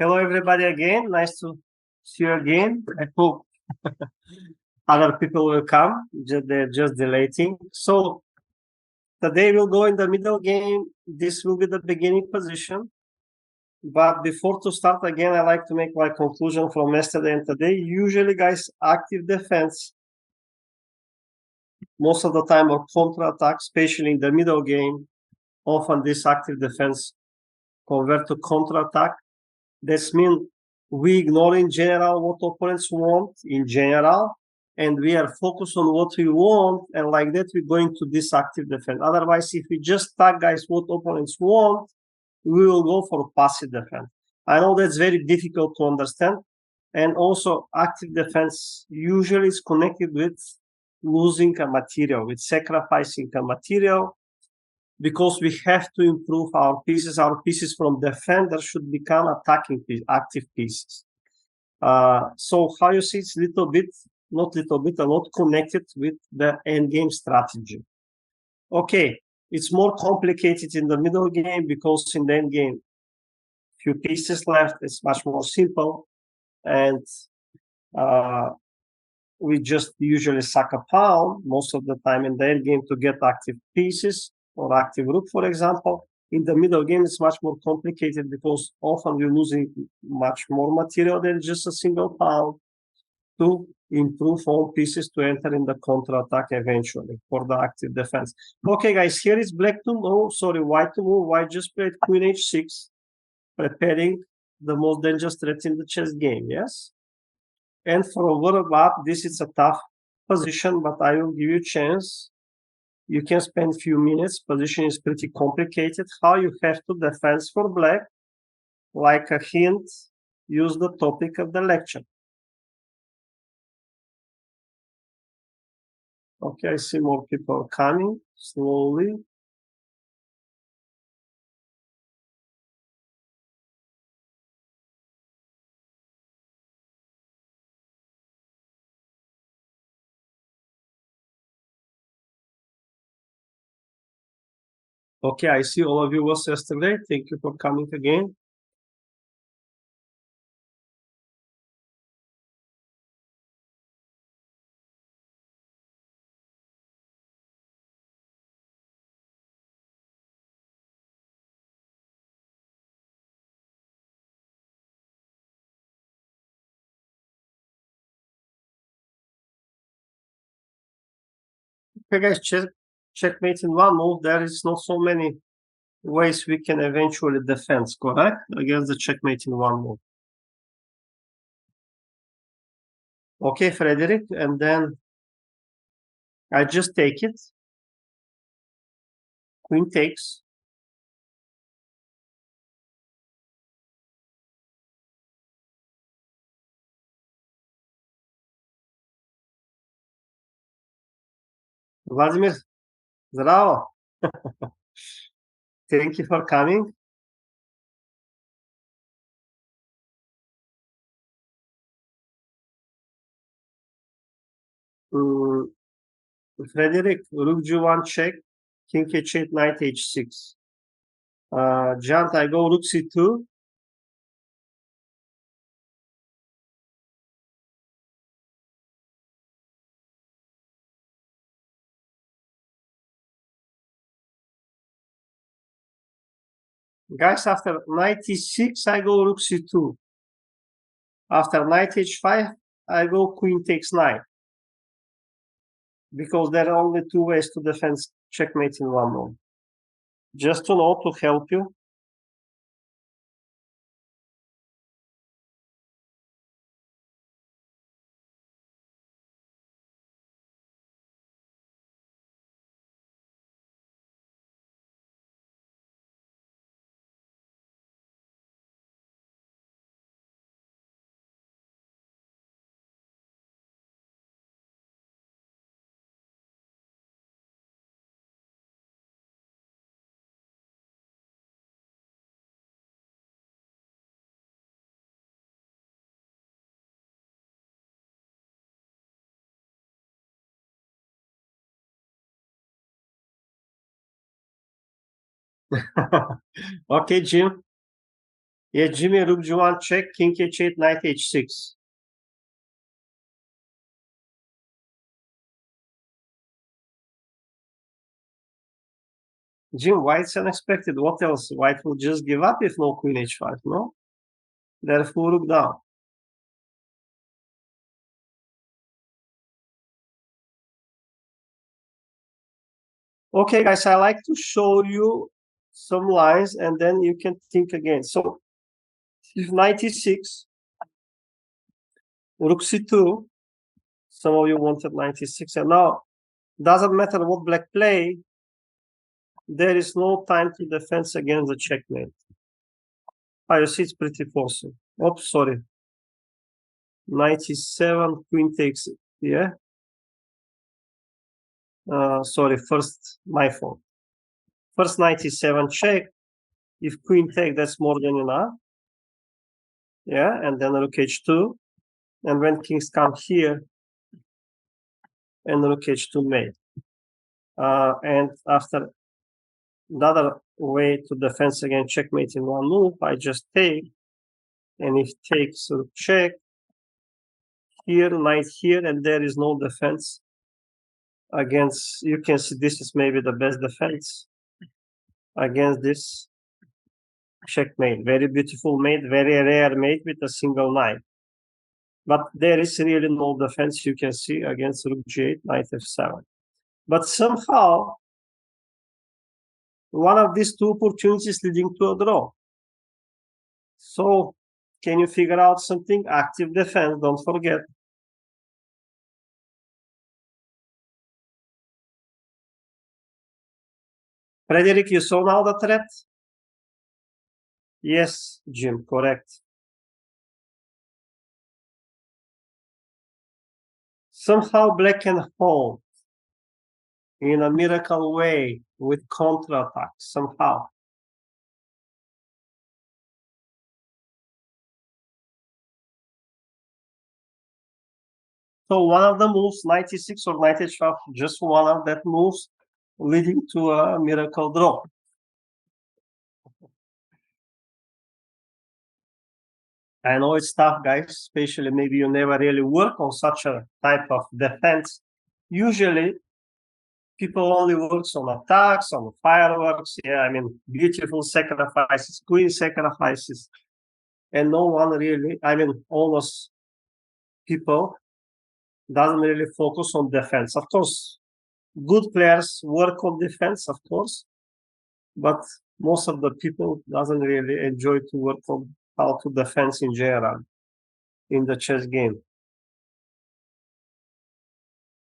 Hello, everybody, again. Nice to see you again. I hope other people will come. They're just deleting. So today we'll go in the middle game. This will be the beginning position. But before to start again, I like to make my conclusion from yesterday and today. Usually, guys, active defense most of the time or counter attack, especially in the middle game. Often this active defense convert to counter attack. This means we ignore in general what opponents want in general, and we are focused on what we want, and like that we're going to this active defense. Otherwise, if we just tag guys what opponents want, we will go for passive defense. I know that's very difficult to understand, and also active defense usually is connected with losing a material, with sacrificing a material, because we have to improve our pieces. Our pieces from defender should become attacking piece, active pieces. So how you see it's little bit, not little bit, a lot connected with the end game strategy. Okay, it's more complicated in the middle game because in the end game, few pieces left. It's much more simple, and we just usually suck a pawn most of the time in the end game to get active pieces or active rook, for example. In the middle game, it's much more complicated because often we're losing much more material than just a single pawn to improve all pieces to enter in the counter-attack eventually for the active defense. Okay, guys, here is black to move, sorry, white to move. White just played queen h6, preparing the most dangerous threat in the chess game, yes? And for overlap, this is a tough position, but I will give you a chance. You can spend few minutes. Position is pretty complicated. How you have to defend for black, like a hint, use the topic of the lecture. Okay, I see more people coming slowly. Okay, I see all of you was yesterday. Thank you for coming again. Okay, guys, checkmate in one move. There is not so many ways we can eventually defend, correct? Against the checkmate in one move. Okay, Frederick, and then I just take it. Queen takes. Vladimir, zdravo. Thank you for coming. Frederick, rook g1 check, king h8, knight h6. Jant, I go rook c2. Guys, after knight e6, I go rook c2. After knight h5, I go queen takes knight. Because there are only two ways to defend checkmate in one move. Just to know, to help you. Okay, Jim. Yes, Jimmy, rook g1 check, king h8, knight h6. Jim, white's unexpected. What else? White will just give up if no queen h5, no? Therefore, rook down. Okay, guys, I like to show you some lines and then you can think again. So, if knight e6, rook c2, some of you wanted knight e6, and now, doesn't matter what black play, there is no time to defend against the checkmate. You see it's pretty forcing. Oops, sorry. Knight e7, queen takes it, yeah? Sorry, first, my fault. First knight e7 check. If queen take, that's more than enough. Yeah, and then rook h2. And when kings come here, and rook h2 mate. And after another way to defend against checkmate in one move, I just take, and if takes rook check, here, knight here, and there is no defense against, you can see this is maybe the best defense against this checkmate. Very beautiful mate, very rare mate with a single knight. But there is really no defense you can see against rook g8, knight f7. But somehow, one of these two opportunities leading to a draw. So, can you figure out something? Active defense, don't forget. Frederick, you saw now the threat? Yes, Jim, correct. Somehow black can hold in a miracle way with counterattack, somehow. So one of the moves, 96 or 95, just one of that moves leading to a miracle draw. I know it's tough, guys, especially maybe you never really work on such a type of defense. Usually, people only works on attacks, on fireworks. Yeah, I mean, beautiful sacrifices, queen sacrifices. And no one really, I mean, almost people doesn't really focus on defense. Of course, good players work on defense, of course, but most of the people doesn't really enjoy to work on how to defend in general in the chess game.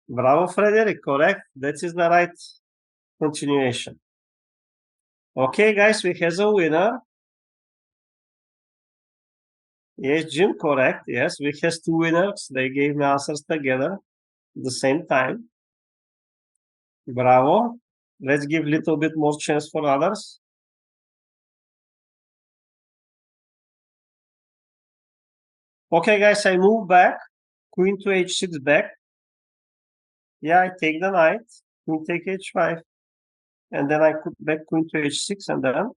Bravo, Frederick, correct. That is the right continuation. Okay, guys, we have a winner. Yes, Jim, correct. Yes, we have two winners. They gave me answers together at the same time. Bravo. Let's give a little bit more chance for others. Okay, guys, I move back. Queen to h6 back. Yeah, I take the knight. Queen take h5. And then I put back queen to h6 and then.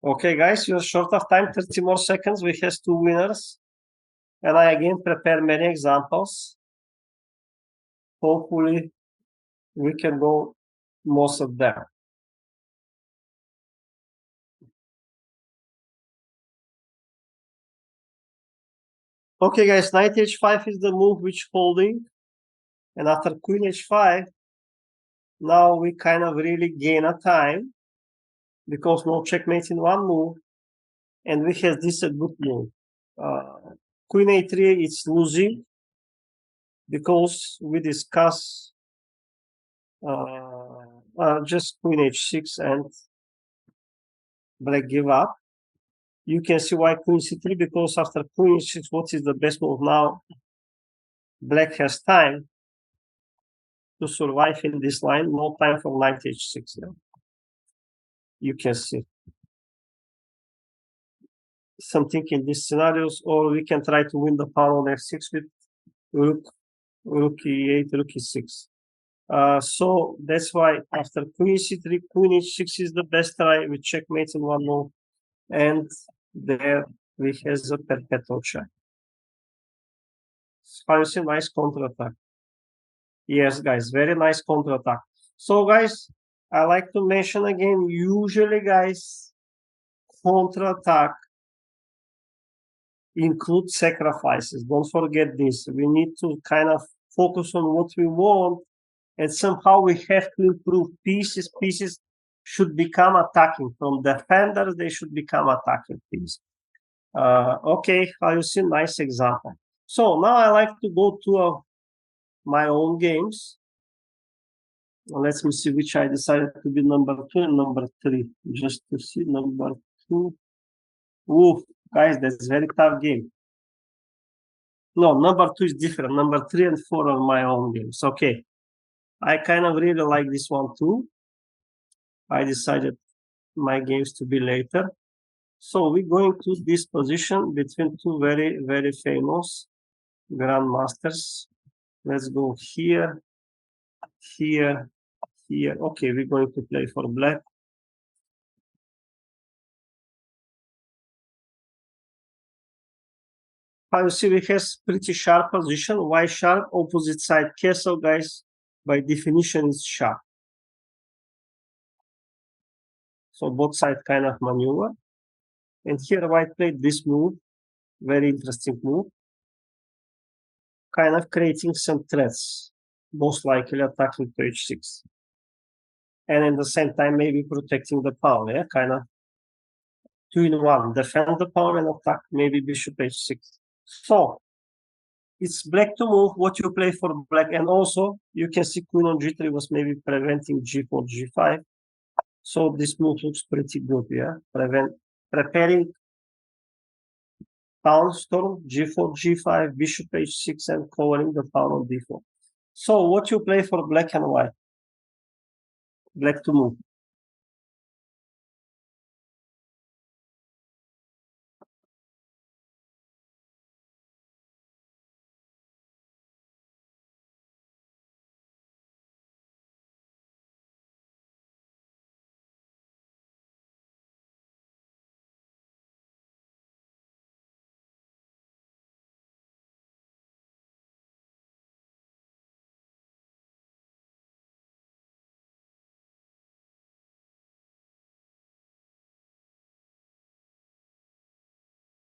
Okay, guys, you're short of time, 30 more seconds. We have two winners. And I again prepare many examples. Hopefully, we can go most of them. Okay, guys, knight h5 is the move which holding. And after queen h5, now we kind of really gain a time because no checkmate in one move. And we have this a good move. Queen a3 is losing because we discuss just queen h6 and black give up. You can see why queen c3, because after queen h6, what is the best move now? Black has time to survive in this line, no time for knight h6. Yeah? You can see something in these scenarios, or we can try to win the pawn on f6 with rook rook e8, rook e6. So that's why after queen c3, queen h6 is the best try with checkmate in one move. And there we have a perpetual check. How you see, nice counterattack. Yes, guys, very nice counterattack. So, guys, I like to mention again, usually, guys, counterattack include sacrifices. Don't forget this. We need to kind of focus on what we want, and somehow we have to improve pieces. Pieces should become attacking. From defenders, they should become attacking pieces. Okay, how you see, nice example. So now I like to go to my own games. Let me see which I decided to be number 2 and number 3, just to see number 2. Ooh, guys, that's very tough game. No, number 2 is different. Number 3 and 4 are my own games. Okay, I kind of really like this one too. I decided my games to be later. So we're going to this position between two very, very famous grandmasters. Let's go here, here, here. Okay, we're going to play for black. You see, we have pretty sharp position. Why sharp? Opposite side castle, guys, by definition is sharp. So both sides kind of maneuver. And here white played this move, very interesting move, kind of creating some threats, most likely attacking to h6. And at the same time, maybe protecting the pawn, yeah, kind of 2-in-1, defend the pawn and attack maybe bishop h6. So it's black to move, what you play for black, and also you can see queen on g3 was maybe preventing g4, g5. So this move looks pretty good, yeah, preparing pawn storm, g4, g5, bishop h6, and covering the pawn on d4. So what you play for black and white? Black to move.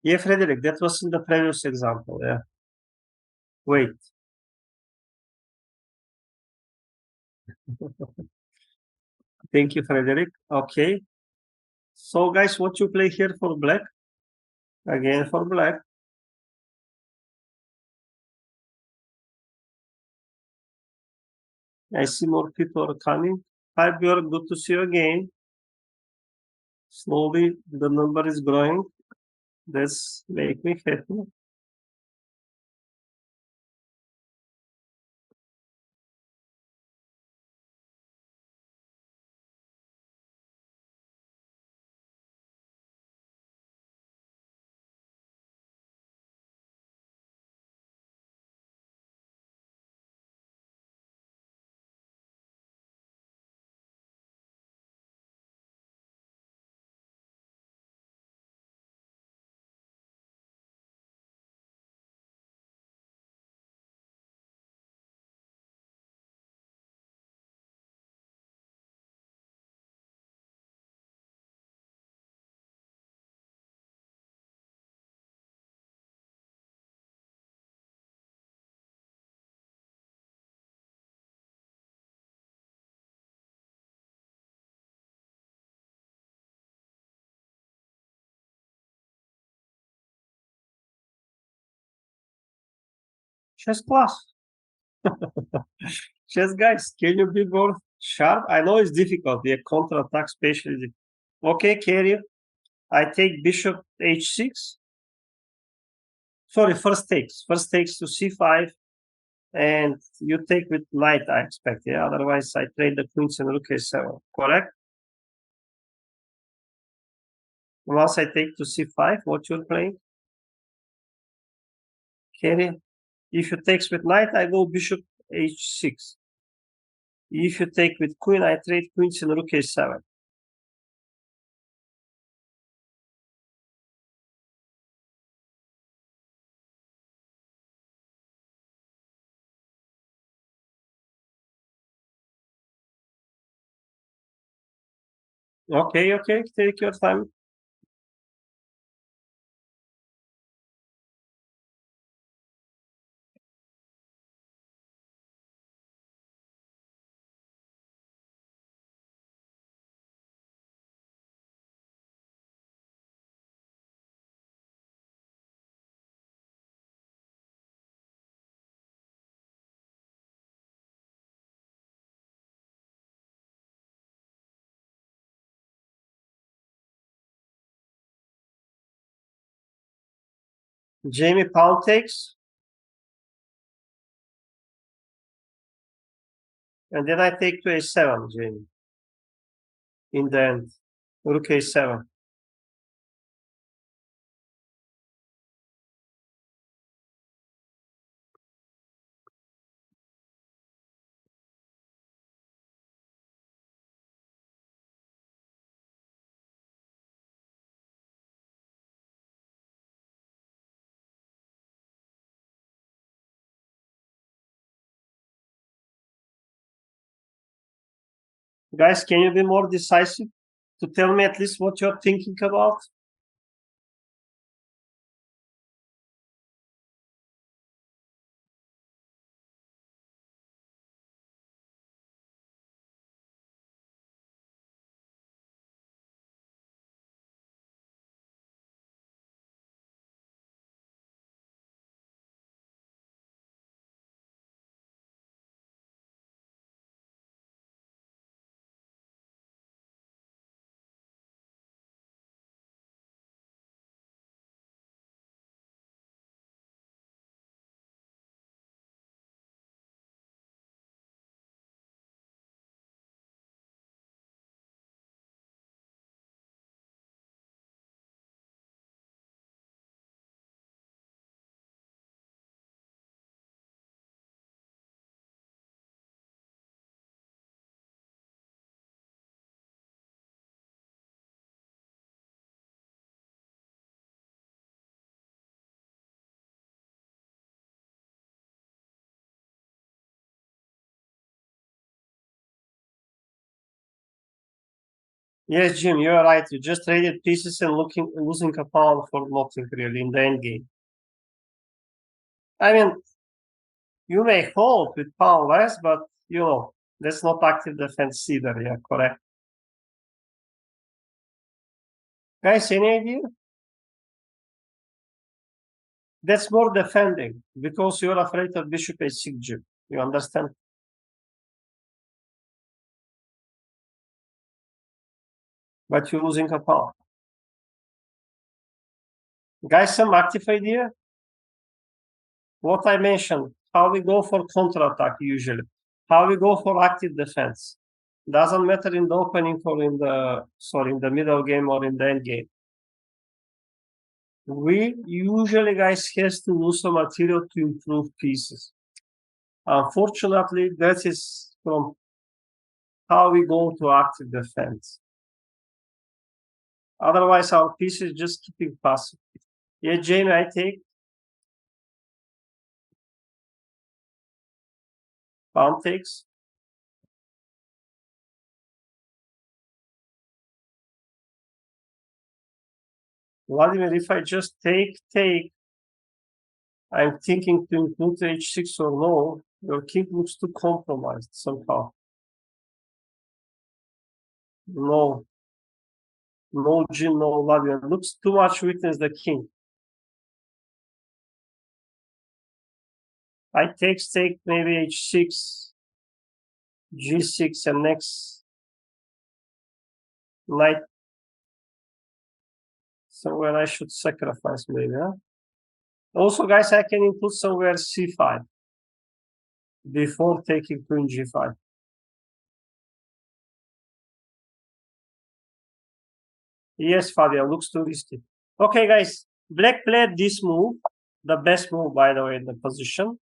Yeah, Frederick, that was in the previous example, yeah. Wait. Thank you, Frederick. Okay. So, guys, what you play here for black? Again, for black. I see more people are coming. Hi, Björk, good to see you again. Slowly, the number is growing. That's make me happy. Chess class. Chess guys, can you be more sharp? I know it's difficult. The counter-attack especially. Okay, carrier. I take bishop h6. Sorry, first takes. First takes to c5. And you take with knight, I expect. Yeah, otherwise I trade the queens and rook a7. Correct? Once I take to c5, what you're playing? Carry. If you takes with knight, I go bishop h6. If you take with queen, I trade queens in rook a7. Okay, take your time. Jamie pawn takes. And then I take to a7, Jamie. In the end, rook a7. Guys, can you be more decisive to tell me at least what you're thinking about? Yes, Jim, you're right. You just traded pieces and losing a pawn for nothing really in the end game. I mean, you may hold with pawn less, but that's not active defense either. Yeah, correct. Guys, any idea? That's more defending because you're afraid of bishop h6, Jim. You understand? But you're losing a pawn. Guys, some active idea? What I mentioned, how we go for counterattack usually, how we go for active defense. Doesn't matter in the opening or in the middle game or in the end game. We usually, guys, has to lose some material to improve pieces. Unfortunately, that is from how we go to active defense. Otherwise, our piece is just keeping passive. Yeah, Jamie, I take. Pawn takes. Vladimir, if I just take, I'm thinking to include h6 or no. Your king looks too compromised somehow. No. No, Jim, no, Vladimir. Looks too much weakness the king. I take, maybe h6, g6, and next knight. Somewhere I should sacrifice maybe, huh? Also, guys, I can include somewhere c5 before taking queen g5. Yes, Fabian, looks too risky. Okay, guys, black played this move, the best move, by the way, in the position.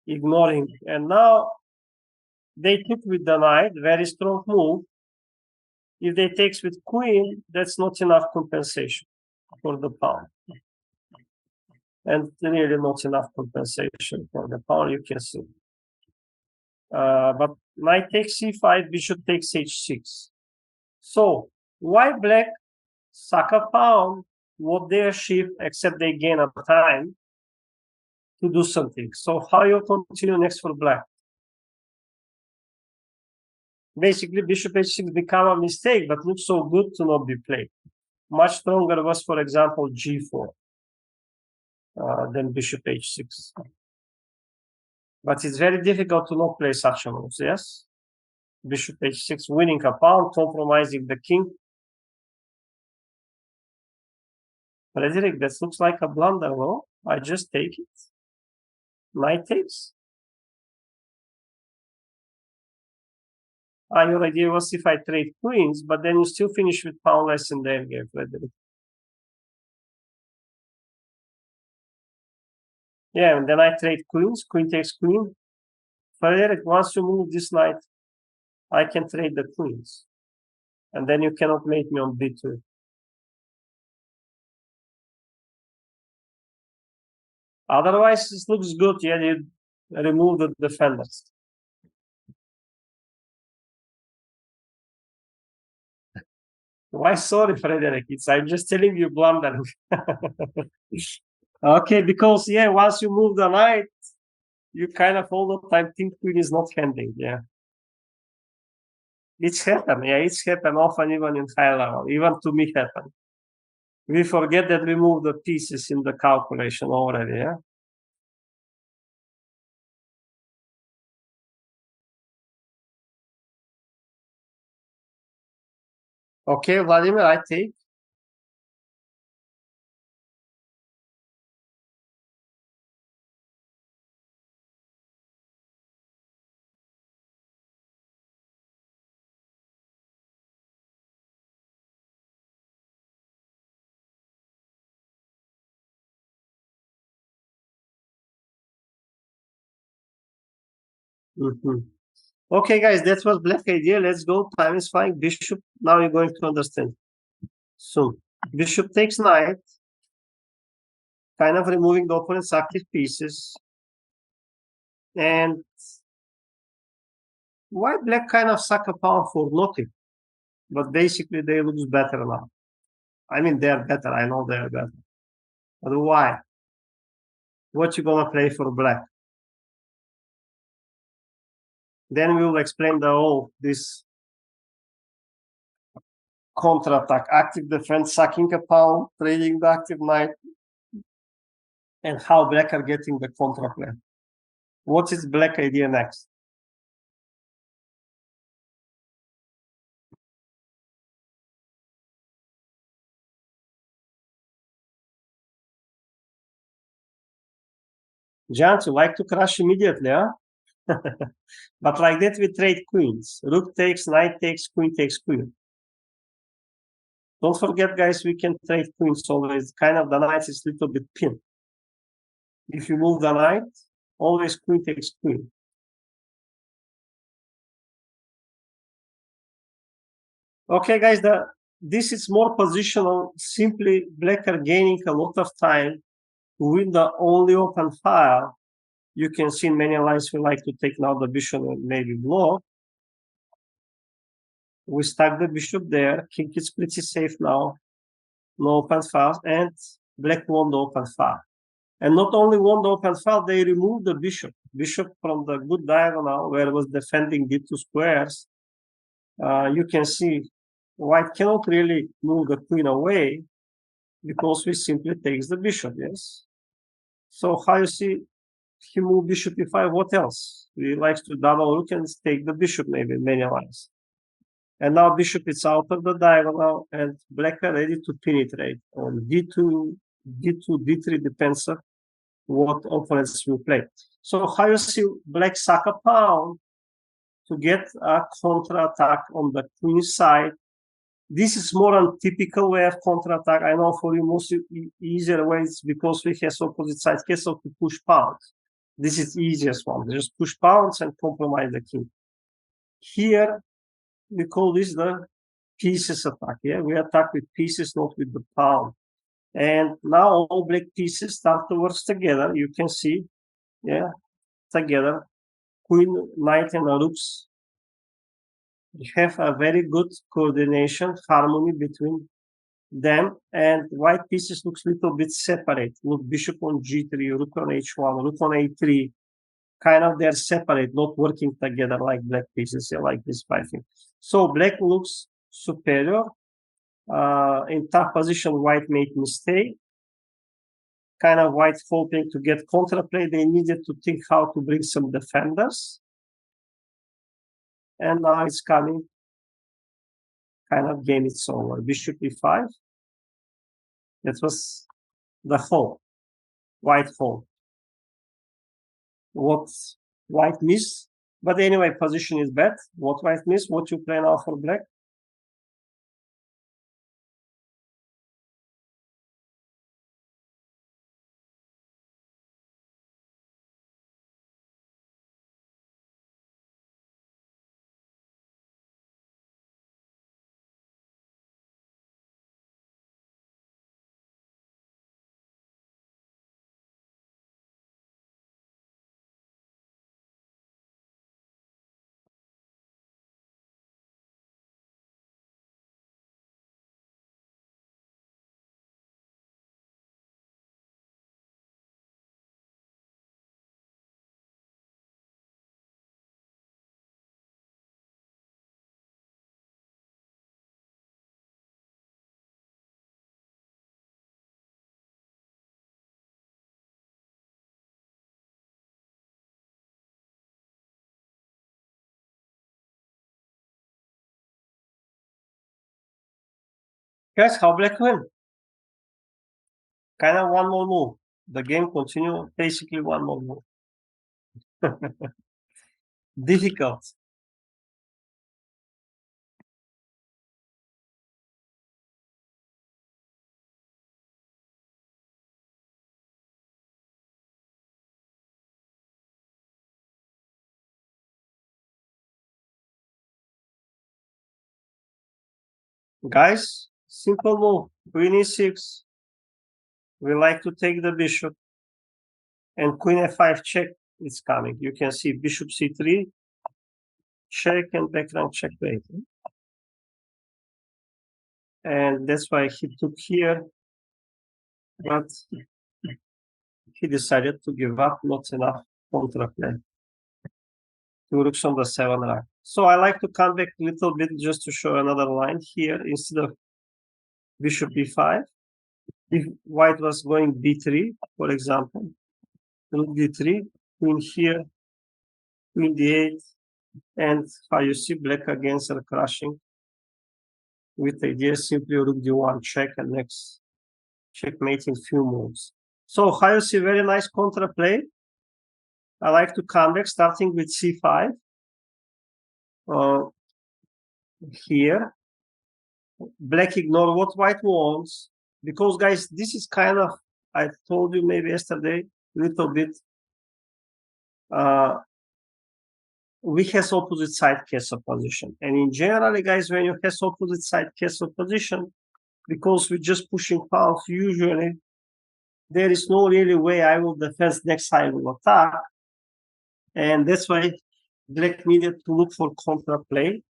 ignoring. And now they took with the knight, very strong move. If they takes with queen, that's not enough compensation for the pawn. And really not enough compensation for the pawn, you can see. But knight takes c5, bishop takes h6. So why black sack a pawn, what they achieve, except they gain a time to do something. So how you continue next for black? Basically, bishop h6 become a mistake, but looks so good to not be played. Much stronger was, for example, g4 than bishop h6. But it's very difficult to not play such a move, yes? Bishop h6, winning a pawn, compromising the king. Frederick, that looks like a blunder, no? I just take it. Knight takes. Your idea was if I trade queens, but then you still finish with pawnless in the endgame, Frederick. Yeah, and then I trade queens, queen takes queen. Frederick, once you move this knight, I can trade the queens. And then you cannot mate me on b2. Otherwise, this looks good. Yeah, you remove the defenders. Why sorry, Frederick? I'm just telling you blundering. Okay, because yeah, once you move the knight, you kind of all the time think queen is not handing. Yeah. It's happened. Yeah, it's happened often even in high level. Even to me happened. We forget that we move the pieces in the calculation already, yeah? Okay, Vladimir, I take. Okay, guys, that was black idea. Let's go. Time is flying. Bishop. Now you're going to understand soon. Bishop takes knight, kind of removing the opponent's active pieces. And white black kind of suck a pawn for nothing. But basically, they lose better now. I mean, they're better. I know they're better. But why? What you gonna play for black? Then we will explain the whole this counter-attack, active defense, sucking a pawn, trading the active knight, and how black are getting the counter-play. What is black idea next? Giant, you like to crash immediately, huh? But like that, we trade queens. Rook takes, knight takes, queen takes, queen. Don't forget, guys, we can trade queens always. Kind of the knight is a little bit pinned. If you move the knight, always queen takes queen. Okay, guys, this is more positional. Simply, black are gaining a lot of time with the only open file. You can see in many lines we like to take now the bishop and maybe block. We stack the bishop there. King is pretty safe now. No open file, and black won the open file. And not only won the open file, they removed the bishop. Bishop from the good diagonal where it was defending d2 squares. You can see white cannot really move the queen away because we simply takes the bishop, yes? So how you see he moved bishop e5, what else? He likes to double rook and take the bishop maybe in many lines. And now bishop is out of the diagonal and black are ready to penetrate on d2, d3 depends on what opponents will play. So how you see black sack a pawn to get a counter-attack on the queen side. This is more untypical way of counter-attack. I know for you most easier ways because we have opposite side castle to push pawns. This is the easiest one. Just push pawns and compromise the king. Here, we call this the pieces attack. Yeah, we attack with pieces, not with the pawn. And now all black pieces start to work together. You can see, yeah, together. Queen, knight, and rooks have a very good coordination, harmony between them, and white pieces looks a little bit separate. Look, bishop on g3, rook on h1, rook on a3. Kind of they're separate, not working together like black pieces, like this fighting. So black looks superior. In tough position, white made mistake. Kind of white hoping to get counterplay. They needed to think how to bring some defenders. And now it's coming. Kind of game it's over. Bishop e5. That was the whole. White whole. What white missed? But anyway, position is bad. What white missed? What you play now for black? Guys, how black win? Kind of one more move. The game continue basically one more move. Difficult. Guys, simple move. Queen e6. We like to take the bishop. And queen f5 check is coming. You can see bishop c3, check, and background checkmate. And that's why he took here. But he decided to give up, not enough counterplay. Two rooks on the 7 rack. So I like to come back a little bit just to show another line here instead of bishop e5. If white was going b3, for example, rook d3, queen here, queen d8, and how you see black against are crushing with idea simply rook d1 check and next checkmating few moves. So how you see very nice counterplay. I like to come back starting with c5. Here, black ignore what white wants, because guys, this is kind of, I told you maybe yesterday, a little bit, we has opposite side castle position. And in general, guys, when you have opposite side castle position, because we're just pushing pawns, usually there is no really way I will defend next I will attack. And that's why black needed to look for counterplay.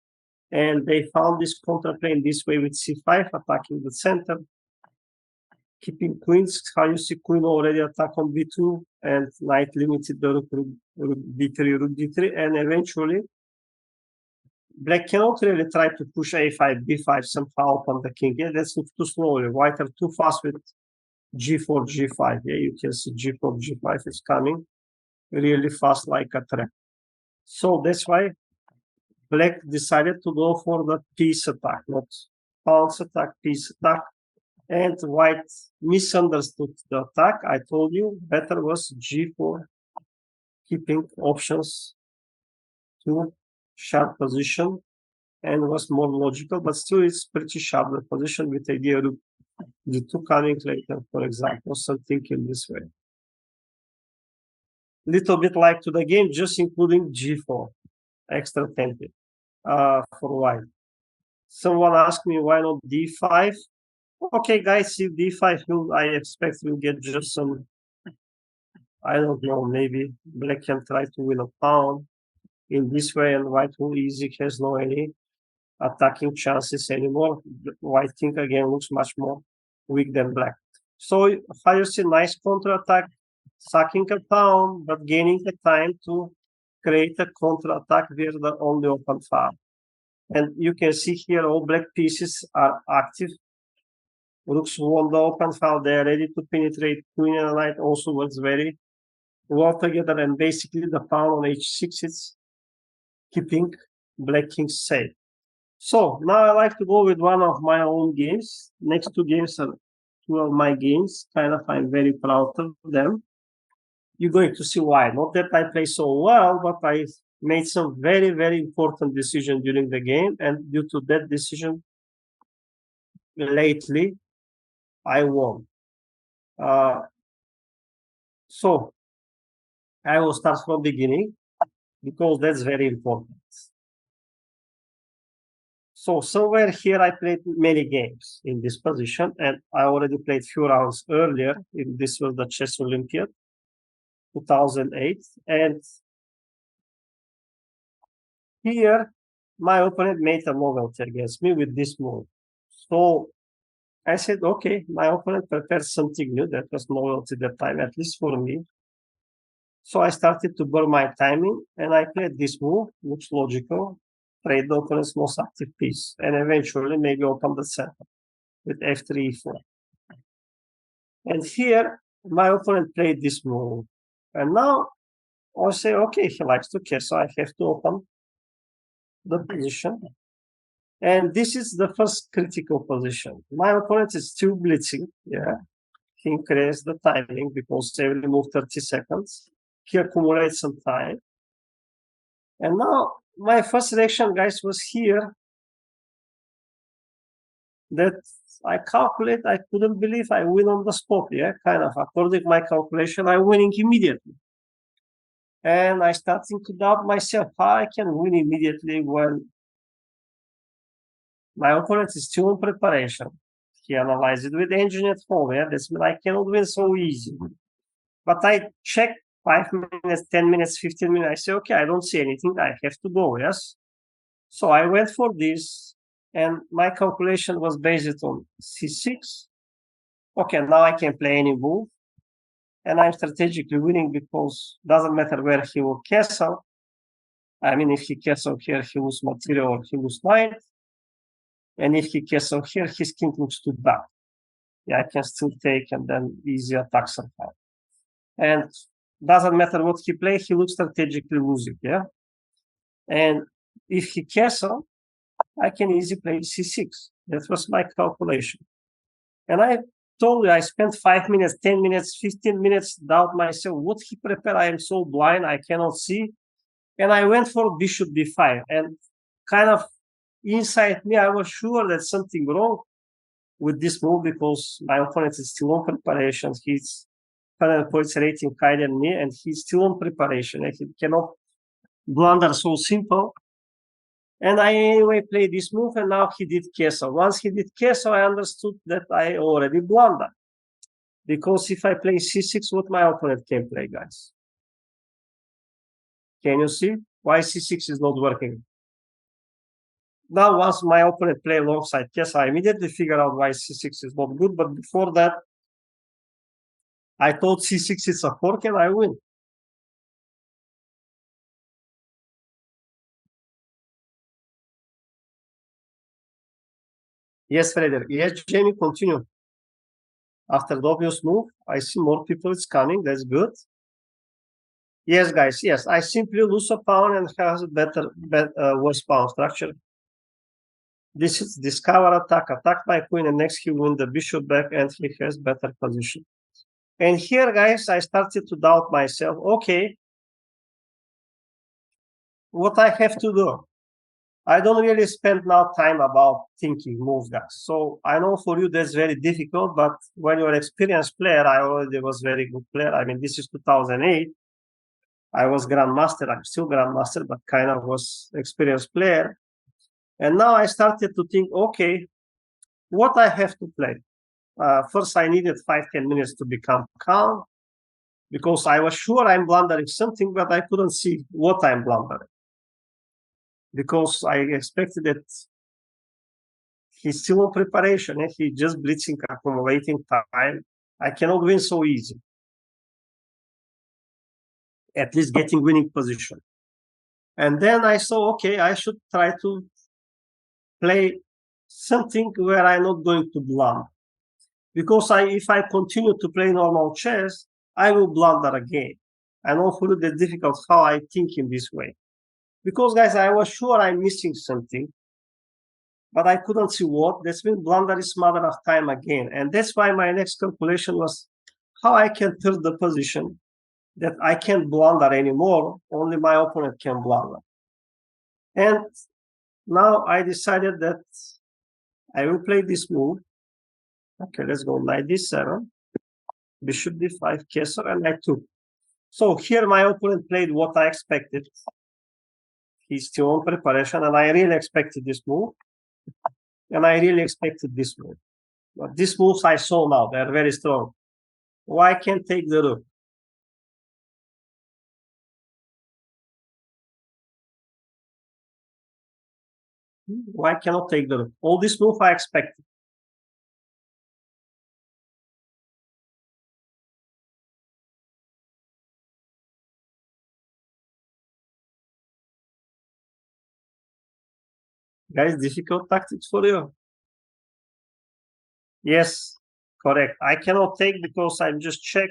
And they found this counterplay in this way with c5, attacking the center, keeping queens. How you see queen already attack on b2, and knight limited the rook b3, rook d3, and eventually black cannot really try to push a5, b5 somehow upon the king. Yeah, that's too slowly. White are too fast with g4, g5. Yeah, you can see g4, g5 is coming really fast like a trap. So that's why black decided to go for the piece attack, not pawns attack, piece attack. And white misunderstood the attack. I told you better was g4, keeping options to sharp position, and was more logical, but still it's pretty sharp the position with idea of the two coming later, for example, so thinking this way. little bit like to the game, just including g4, extra template for white. Someone asked me why not d5. Okay, guys, if d5, I expect we'll get just some, I don't know, maybe black can try to win a pawn in this way, and white will easy, has no any attacking chances anymore. White king again looks much more weak than black. So how you see, nice counter-attack, sacking a pawn, but gaining the time to create a counter-attack via the only open file. And you can see here all black pieces are active. Rooks won the open file, they are ready to penetrate. Queen and knight also works very well together, and basically the pawn on h6 is keeping black king safe. So now I like to go with one of my own games. Next two games are two of my games. Kind of, I'm very proud of them. You're going to see why. Not that I play so well, but I made some very, very important decision during the game. And due to that decision, lately, I won. So I will start from beginning because that's very important. So somewhere here, I played many games in this position, and I already played few rounds earlier. This was the Chess Olympiad, 2008. And here, my opponent made a novelty against me with this move. So I said, okay, my opponent prepared something new that was novelty that time, at least for me. So I started to burn my timing, and I played this move, looks logical, trade the opponent's most active piece, and eventually maybe open the center with f3, e4. And here, my opponent played this move. And now I say, okay, he likes to kiss, so I have to open the position. And this is the first critical position. My opponent is still blitzing, yeah. He increased the timing because every move 30 seconds. He accumulates some time. And now my first reaction, guys, was here that I calculate, I couldn't believe I win on the spot, yeah, kind of. According to my calculation, I'm winning immediately. And I started to doubt myself how I can win immediately when my opponent is still in preparation. He analyzed it with engine at home, yeah, that's mean I cannot win so easy. But I check 5 minutes, 10 minutes, 15 minutes. I say, okay, I don't see anything. I have to go, yes? So I went for this, and my calculation was based on c6. Okay, now I can play any move, and I'm strategically winning because it doesn't matter where he will castle. I mean, if he castle here, he lose material or he lose knight. And if he castle here, his king looks too bad. Yeah, I can still take and then easy attack somehow. And doesn't matter what he play, he looks strategically losing, yeah? And if he castle, I can easily play c6. That was my calculation. And I told you, I spent 5 minutes, 10 minutes, 15 minutes, doubt myself. What he prepared? I am so blind, I cannot see. And I went for bishop b5. And kind of inside me, I was sure that something wrong with this move because my opponent is still on preparation. He's 100 points rating higher than me, and he's still on preparation. And he cannot blunder so simple. And I anyway played this move, and now he did castle. Once he did castle, I understood that I already blundered. Because if I play c6, what my opponent can play, guys? Can you see why c6 is not working? Now, once my opponent play alongside castle, I immediately figure out why c6 is not good. But before that, I thought c6 is a fork, and I win. Yes, Frederick. Yes, Jamie, continue. After the obvious move, I see more people is coming. That's good. Yes, guys. Yes, I simply lose a pawn and has a worse pawn structure. This is discover attack my queen, and next he win the bishop back, and he has better position. And here, guys, I started to doubt myself. Okay, what I have to do? I don't really spend now time about thinking moves, guys. So I know for you that's very difficult, but when you're an experienced player, I already was very good player. I mean, this is 2008. I was grandmaster. I'm still grandmaster, but kind of was experienced player. And now I started to think, okay, what I have to play. First, I needed 5-10 minutes to become calm because I was sure I'm blundering something, but I couldn't see what I'm blundering because I expected that he's still in preparation and he's just blitzing, accumulating time. I cannot win so easy. At least getting winning position. And then I saw, okay, I should try to play something where I'm not going to blunder. Because if I continue to play normal chess, I will blunder again. I know fully the difficult how I think in this way. Because guys, I was sure I'm missing something, but I couldn't see what. That's means blunder is matter of time again. And that's why my next calculation was how I can turn the position that I can't blunder anymore, only my opponent can blunder. And now I decided that I will play this move. Okay, let's go knight d7, bishop d5, castle, and knight 2. So here my opponent played what I expected. He's still on preparation, and I really expected this move. And I really expected this move. But these moves I saw now, they're very strong. Why can't take the rook? Why cannot take the rook? All this move I expected. Guys, difficult tactics for you. Yes, correct. I cannot take because I'm just check.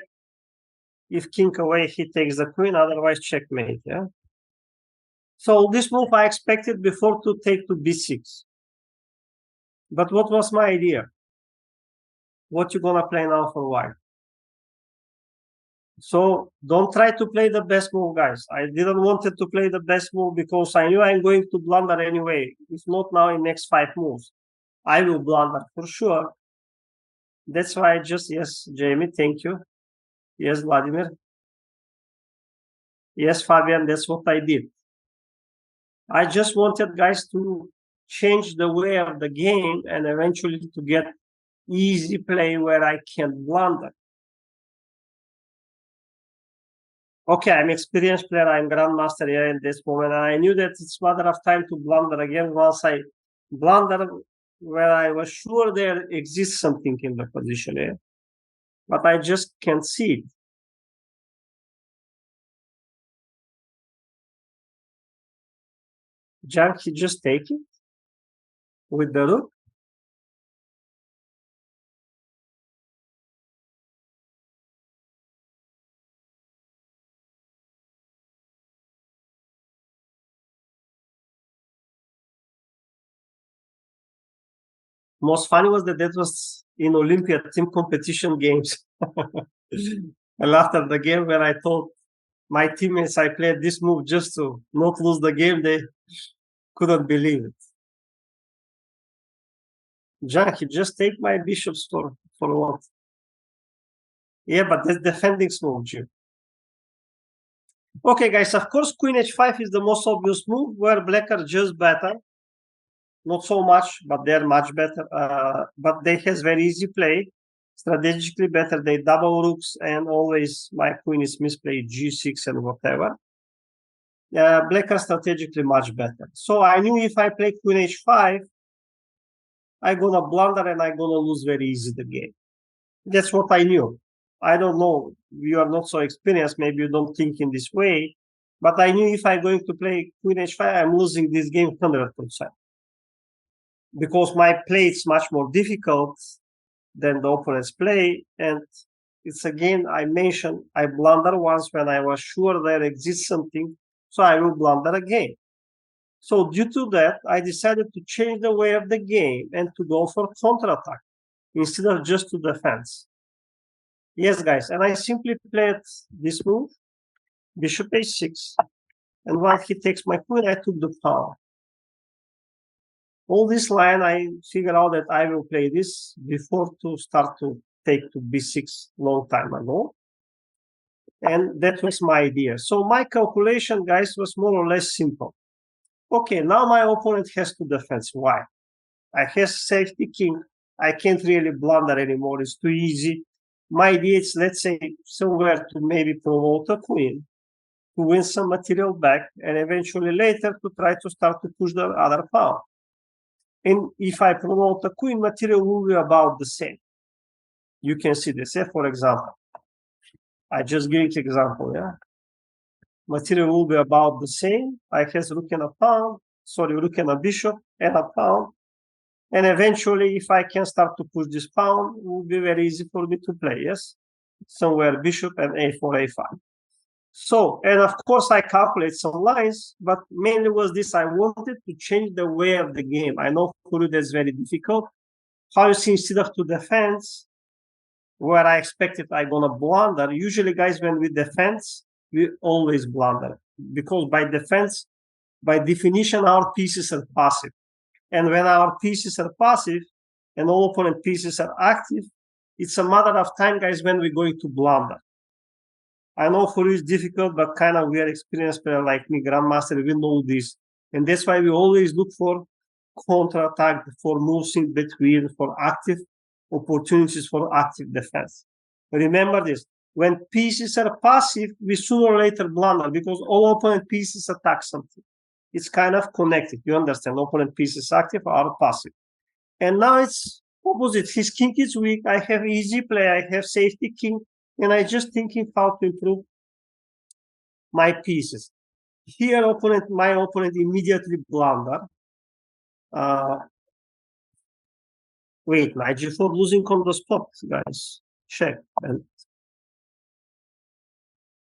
If king away, he takes the queen, otherwise checkmate, yeah? So this move I expected before to take to b6. But what was my idea? What you gonna play now for white? So don't try to play the best move, guys. I didn't wanted to play the best move because I knew I'm going to blunder anyway. If not now in next 5 moves, I will blunder for sure. That's why I just, yes, Jamie, thank you. Yes, Vladimir. Yes, Fabian, that's what I did. I just wanted guys to change the way of the game and eventually to get easy play where I can blunder. Okay, I'm experienced player, I'm grandmaster here in this moment, and I knew that it's matter of time to blunder again once I blunder where I was sure there exists something in the position here, but I just can't see it. Jack, he just take it with the rook. Most funny was that was in Olympia team competition games. And after the game, when I told my teammates I played this move just to not lose the game, they couldn't believe it. Jack, he just take my bishops for what? Yeah, but that's defending move, Jim. Okay, guys, of course, queen h5 is the most obvious move where black are just better. Not so much, but they're much better. But they has very easy play. Strategically better, they double rooks, and always my queen is misplayed g6 and whatever. Black are strategically much better. So I knew if I play queen h5, I'm gonna blunder and I'm gonna lose very easy the game. That's what I knew. I don't know. You are not so experienced. Maybe you don't think in this way. But I knew if I'm going to play queen h5, I'm losing this game 100%. Because my play is much more difficult than the opponent's play. And it's again, I mentioned I blunder once when I was sure there exists something. So I will blunder again. So due to that, I decided to change the way of the game and to go for counterattack instead of just to defense. Yes, guys, and I simply played this move, bishop h6, and while he takes my queen, I took the pawn. All this line, I figured out that I will play this before to start to take to b6 long time ago. And that was my idea. So my calculation, guys, was more or less simple. Okay, now my opponent has to defend. Why? I have safety king. I can't really blunder anymore. It's too easy. My idea is, let's say, somewhere to maybe promote a queen, to win some material back, and eventually later to try to start to push the other pawn. And if I promote a queen, material will be about the same. You can see this, for example. I just gave an example, yeah? Material will be about the same. I have rook and a pawn, rook and a bishop and a pawn. And eventually, if I can start to push this pawn, it will be very easy for me to play, yes? Somewhere bishop and a4, a5. So, and of course, I calculate some lines, but mainly was this, I wanted to change the way of the game. I know for you that's very difficult. How you see, instead of to defense, where I expected I'm gonna blunder, usually, guys, when we defend, we always blunder. Because by defense, by definition, our pieces are passive. And when our pieces are passive and all opponent pieces are active, it's a matter of time, guys, when we're going to blunder. I know for you it's difficult, but kind of we are experienced player like me, grandmaster, we know this. And that's why we always look for counter-attack, for moves in between, for active opportunities for active defense. Remember this, when pieces are passive, we sooner or later blunder because all opponent pieces attack something. It's kind of connected, you understand? Opponent piece is active or passive. And now it's opposite. His king is weak. I have easy play. I have safety king. And I just thinking how to improve my pieces. Here, my opponent immediately blunder. Wait, knight g4 losing on the spot, guys. Check. And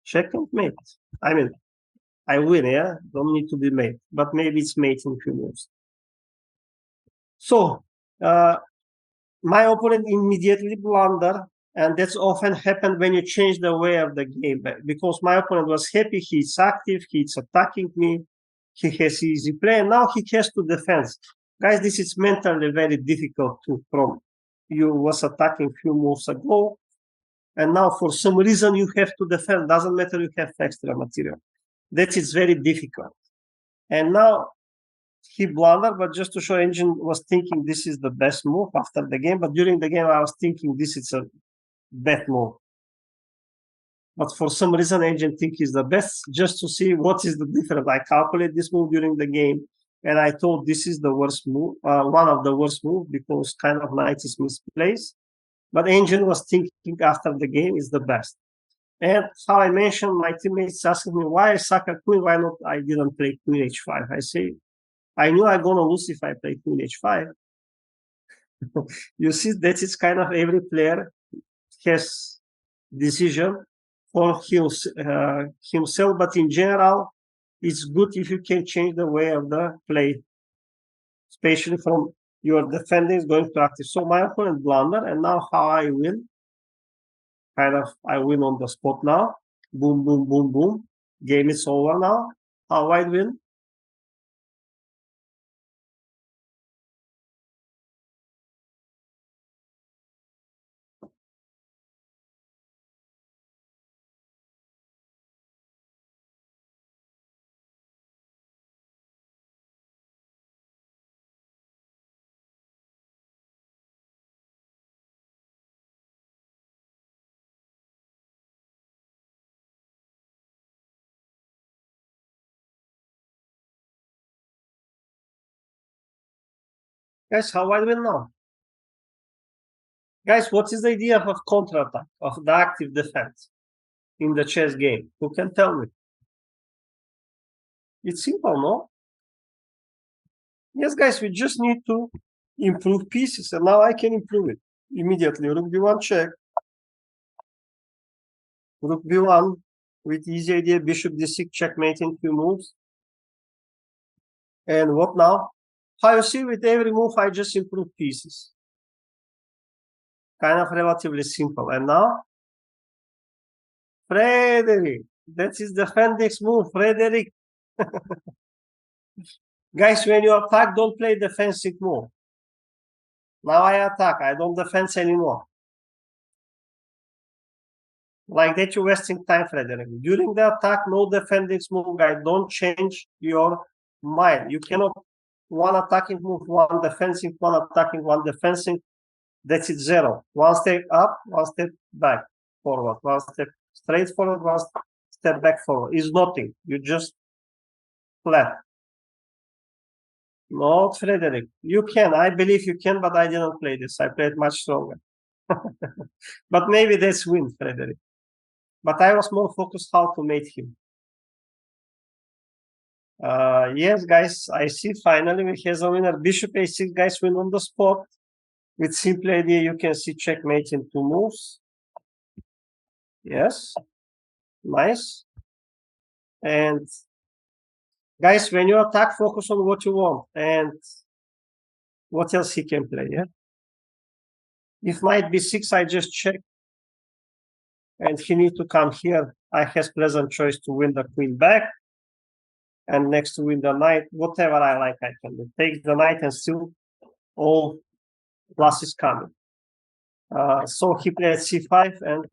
check and mate. I mean, I win, yeah? Don't need to be mate. But maybe it's mate in few moves. So, my opponent immediately blunder, and that's often happened when you change the way of the game. Because my opponent was happy, he's active, he's attacking me, he has easy play, and now he has to defend. Guys, this is mentally very difficult to from. You was attacking few moves ago, and now for some reason you have to defend. Doesn't matter you have extra material. That is very difficult. And now he blundered, but just to show, engine was thinking this is the best move after the game, but during the game I was thinking this is a bad move. But for some reason, engine think is the best, just to see what is the difference. I calculate this move during the game, and I thought this is the worst move, one of the worst moves, because kind of knight is misplaced. But engine was thinking after the game is the best. And how I mentioned, my teammates asking me why I suck at queen, why not I didn't play queen h5. I say, I knew I'm gonna lose if I play queen h5. You see, that is kind of every player has decision for himself, but in general, it's good if you can change the way of the play, especially from your defending is going to active. So my opponent blunder, and now how I win, kind of I win on the spot now. Boom, boom, boom, boom. Game is over now. How I win? Guys, how I win now? Guys, what is the idea of counter-attack, of the active defense in the chess game? Who can tell me? It's simple, no? Yes, guys, we just need to improve pieces, and now I can improve it immediately. Rook b1 check. Rook b1 with easy idea, bishop d6 checkmate in few moves. And what now? How you see, with every move, I just improve pieces. Kind of relatively simple. And now, Frederick. That is the Fendix move, Frederick. Guys, when you attack, don't play defensive move. Now I attack, I don't defense anymore. Like that, you're wasting time, Frederick. During the attack, no defending move, guys. Don't change your mind. You cannot one attacking move, one defensive, one attacking, one defensive. That's it, zero. One step up, one step back, forward, one step straight forward, one step back forward. Is nothing. You just flat. Not Frederick. You can. I believe you can, but I didn't play this. I played much stronger. But maybe that's win, Frederick. But I was more focused how to mate him. Yes, guys, I see finally we have a winner. Bishop a6, guys, win on the spot. With simple idea, you can see checkmate in 2 moves. Yes, nice. And guys, when you attack, focus on what you want and what else he can play, yeah? If knight b6, I just check. And he needs to come here. I have pleasant choice to win the queen back. And next to win the knight, whatever I like, I can do. Take the knight and still all plus is coming. So he played c5 and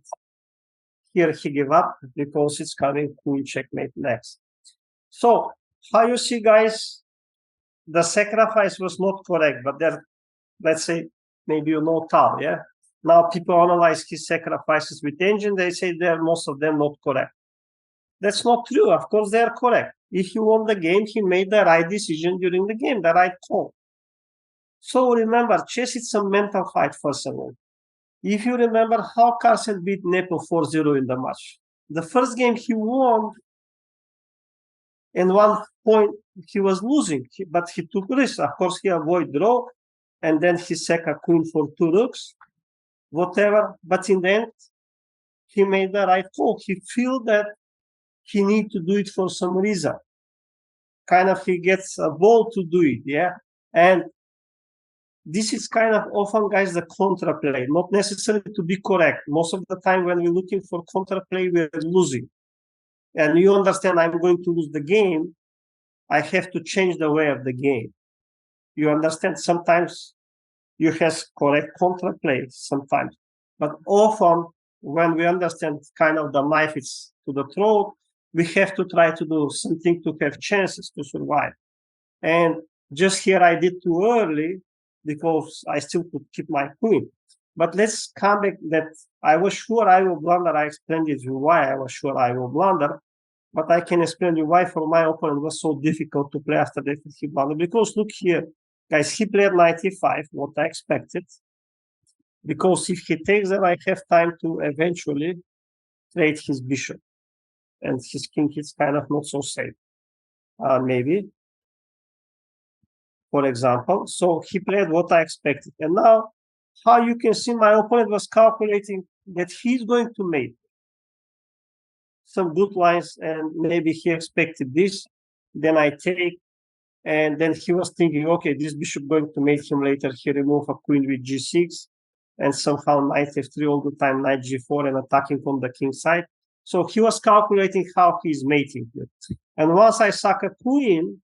here he gave up because it's coming queen checkmate next. So how you see, guys, the sacrifice was not correct, but there, let's say, maybe you know Tal, yeah? Now people analyze his sacrifices with engine, they say they're most of them not correct. That's not true. Of course, they're correct. If he won the game, he made the right decision during the game, the right call. So remember, chess is a mental fight, first of all. If you remember how Carlsen beat Nepo 4-0 in the match, the first game he won, and 1 point he was losing, but he took risks. Of course, he avoided draw, and then he sacked a queen for 2 rooks, whatever. But in the end, he made the right call. He feel that he need to do it for some reason. Kind of he gets a ball to do it, yeah? And this is kind of often, guys, the counterplay, not necessarily to be correct. Most of the time when we're looking for counterplay, we're losing. And you understand I'm going to lose the game, I have to change the way of the game. You understand sometimes you have correct counterplay sometimes. But often when we understand kind of the knife is to the throat, we have to try to do something to have chances to survive. And just here I did too early because I still could keep my queen. But let's come back that I was sure I will blunder. I explained it why I was sure I will blunder. But I can explain you why for my opponent was so difficult to play after that he blundered. Because look here, guys, he played 95, what I expected. Because if he takes that, I have time to eventually trade his bishop. And his king is kind of not so safe. Maybe, for example. So he played what I expected. And now, how you can see my opponent was calculating that he's going to mate some good lines, and maybe he expected this. Then I take, and then he was thinking, okay, this bishop going to mate him later. He remove a queen with g6, and somehow knight f3 all the time, knight g4, and attacking from the king side. So he was calculating how he's mating it. And once I sack a queen,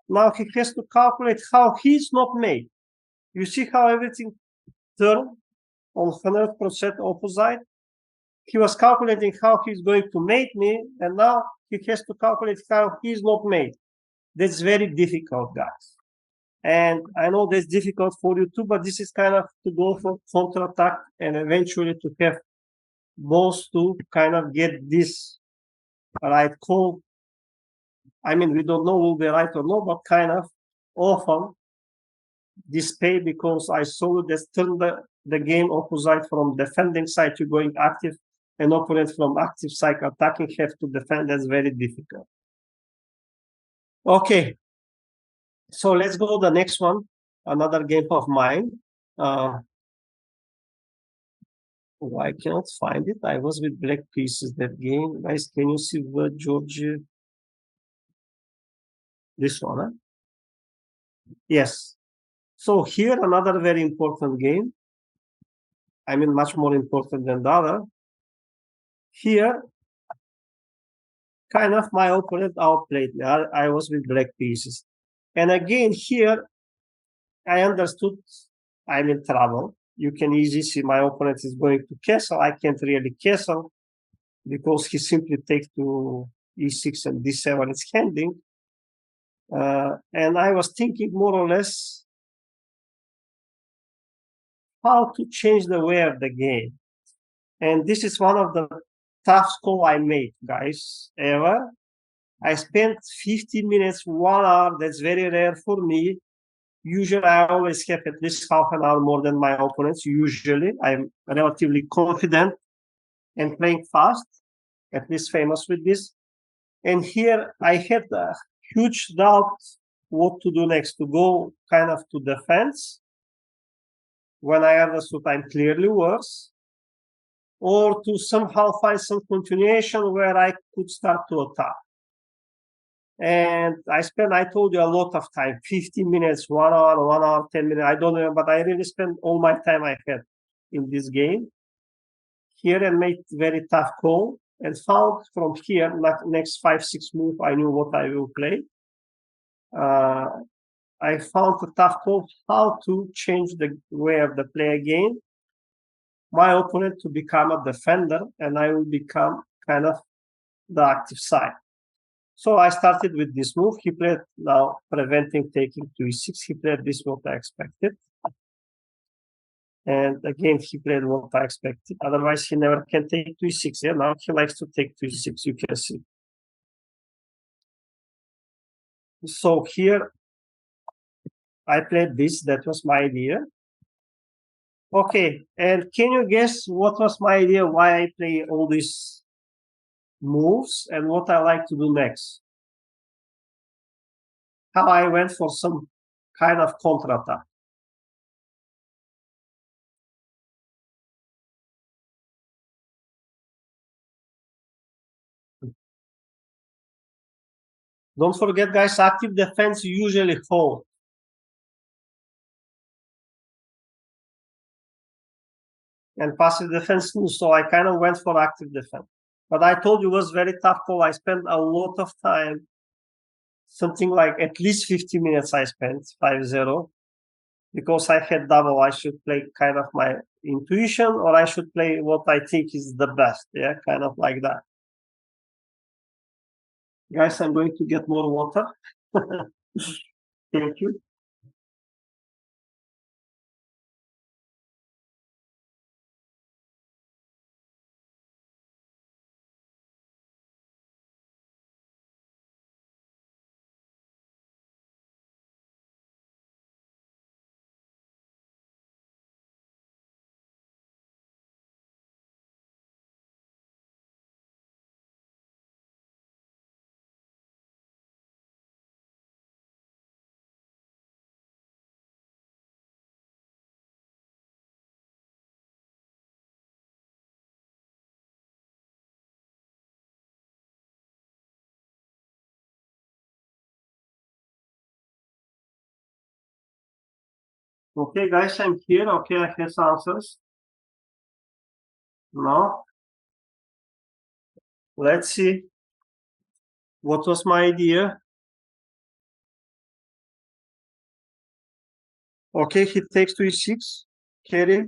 now he has to calculate how he's not made. You see how everything turned on 100% opposite? He was calculating how he's going to mate me, and now he has to calculate how he's not made. That's very difficult, guys. And I know that's difficult for you too, but this is kind of to go for counterattack and eventually to have both to kind of get this right call. I mean, we don't know will be right or not, but kind of often this pay because I saw that turn the game opposite from defending side to going active, and opponent from active side attacking have to defend. That's very difficult. Okay, so let's go to the next one. Another game of mine. I cannot find it. I was with black pieces that game. Guys, can you see what Georgiev? This one, huh? Yes. So here another very important game. I mean, much more important than the other. Here, kind of my opponent outplayed me. I was with black pieces. And again, here, I understood I'm in trouble. you can easily see my opponent is going to castle. I can't really castle because he simply takes to e6 and d7 is handing. And I was thinking more or less how to change the way of the game. And this is one of the tough call I made, guys, ever. I spent 50 minutes, 1 hour. That's very rare for me. Usually, I always have at least half an hour more than my opponents. Usually, I'm relatively confident and playing fast, at least famous with this. And here I had a huge doubt what to do next, to go kind of to defense when I understood I'm clearly worse, or to somehow find some continuation where I could start to attack. And I told you, a lot of time, 15 minutes, 1 hour, 1 hour, 10 minutes, I don't know, but I really spent all my time I had in this game here and made very tough call and found from here, next 5-6 moves, I knew what I will play. I found a tough call how to change the way of the play again. My opponent to become a defender, and I will become kind of the active side. So I started with this move. He played now preventing taking to e6. He played this what I expected. And again, he played what I expected. Otherwise, he never can take to e6. Yeah, now he likes to take to e6, you can see. So here, I played this. That was my idea. Okay, and can you guess what was my idea, why I play all these moves and what I like to do next? How I went for some kind of counterattack. Don't forget, guys, active defense usually hold. And passive defense too, so I kind of went for active defense. But I told you it was very tough call. I spent a lot of time, something like at least 50 minutes I spent, 5-0, because I had double. I should play kind of my intuition or I should play what I think is the best. Yeah, kind of like that. Guys, I'm going to get more water. Thank you. Okay, guys, I'm here. Okay, I have answers. Now, let's see what was my idea. Okay, he takes to e6, carry.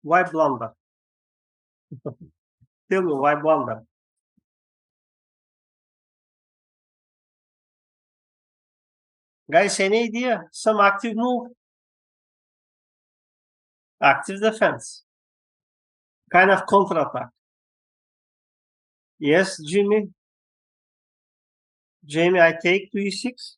Why blunder? Tell me why blunder? Guys, any idea? Some active move? Active defense. Kind of counterattack. Yes, Jimmy. Jamie, I take to e6.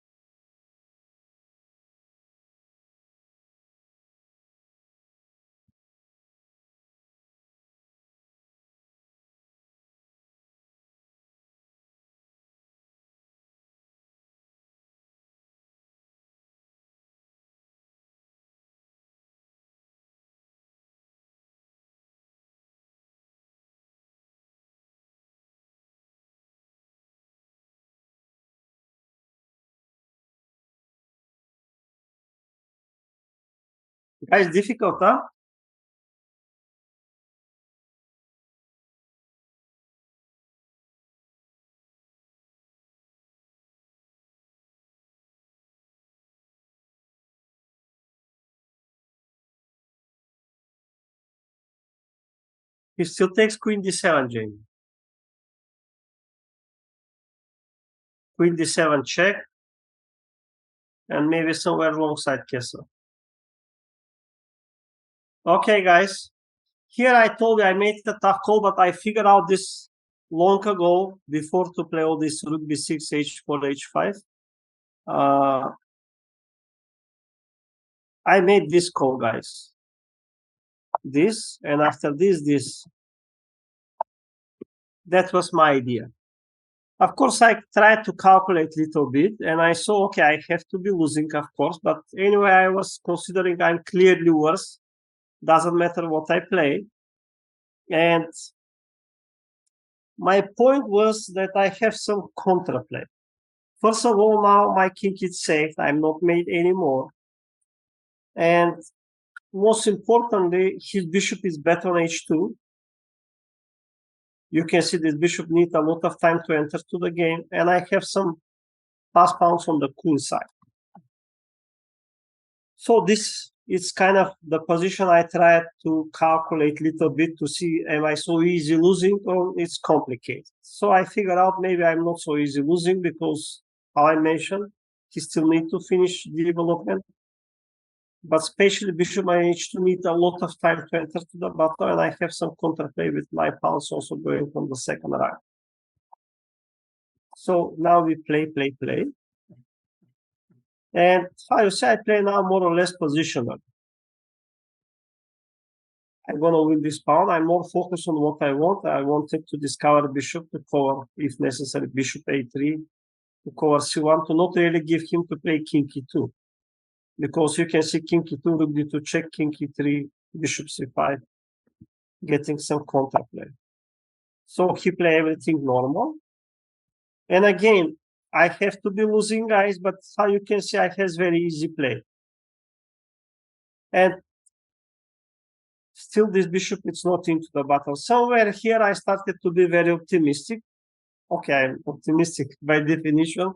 Guys, difficult, huh? He still takes queen d7, Jamie. Queen d7 check, and maybe somewhere alongside castle. Okay, guys. Here I told you I made a tough call, but I figured out this long ago before to play all this rook b6, h4, h5. I made this call, guys. This, and after this. That was my idea. Of course, I tried to calculate a little bit, and I saw, okay, I have to be losing, of course. But anyway, I was considering I'm clearly worse. Doesn't matter what I play. And my point was that I have some counterplay. First of all, now my king is safe. I'm not made anymore. And most importantly, his bishop is better on h2. You can see this bishop needs a lot of time to enter to the game. And I have some pass pawns on the queen side. So this is kind of the position I tried to calculate a little bit to see, am I so easy losing or it's complicated. So I figured out maybe I'm not so easy losing because, how I mentioned, he still needs to finish development. But especially bishop on h2 need a lot of time to enter to the bottom, and I have some counterplay with my pawns also going from the second rank. So now we play. And how you say, I play now more or less positional. I'm going to win this pawn. I'm more focused on what I want. I wanted to discover bishop to cover, if necessary, bishop a3, to cover c1, to not really give him to play king e2. Because you can see king e2, rook d2 check, king e3, bishop c5, getting some counterplay. So he play everything normal. And again, I have to be losing, guys, but how you can see, I has very easy play. And still this bishop is not into the battle. Somewhere here I started to be very optimistic. Okay, I'm optimistic by definition.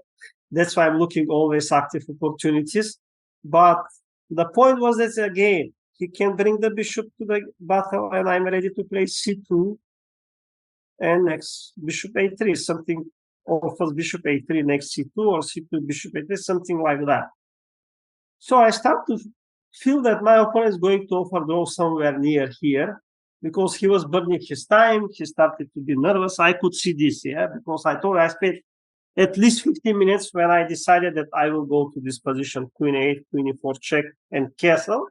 That's why I'm looking always active opportunities. But the point was that, again, he can bring the bishop to the battle, and I'm ready to play c2 and next bishop a3, something, or first bishop a3 next c2, or c2 bishop a3, something like that. So I start to feel that my opponent is going to overdraw somewhere near here, because he was burning his time. He started to be nervous. I could see this, yeah, because I told I spent at least 15 minutes when I decided that I will go to this position, queen 8, queen e4 check, and castle,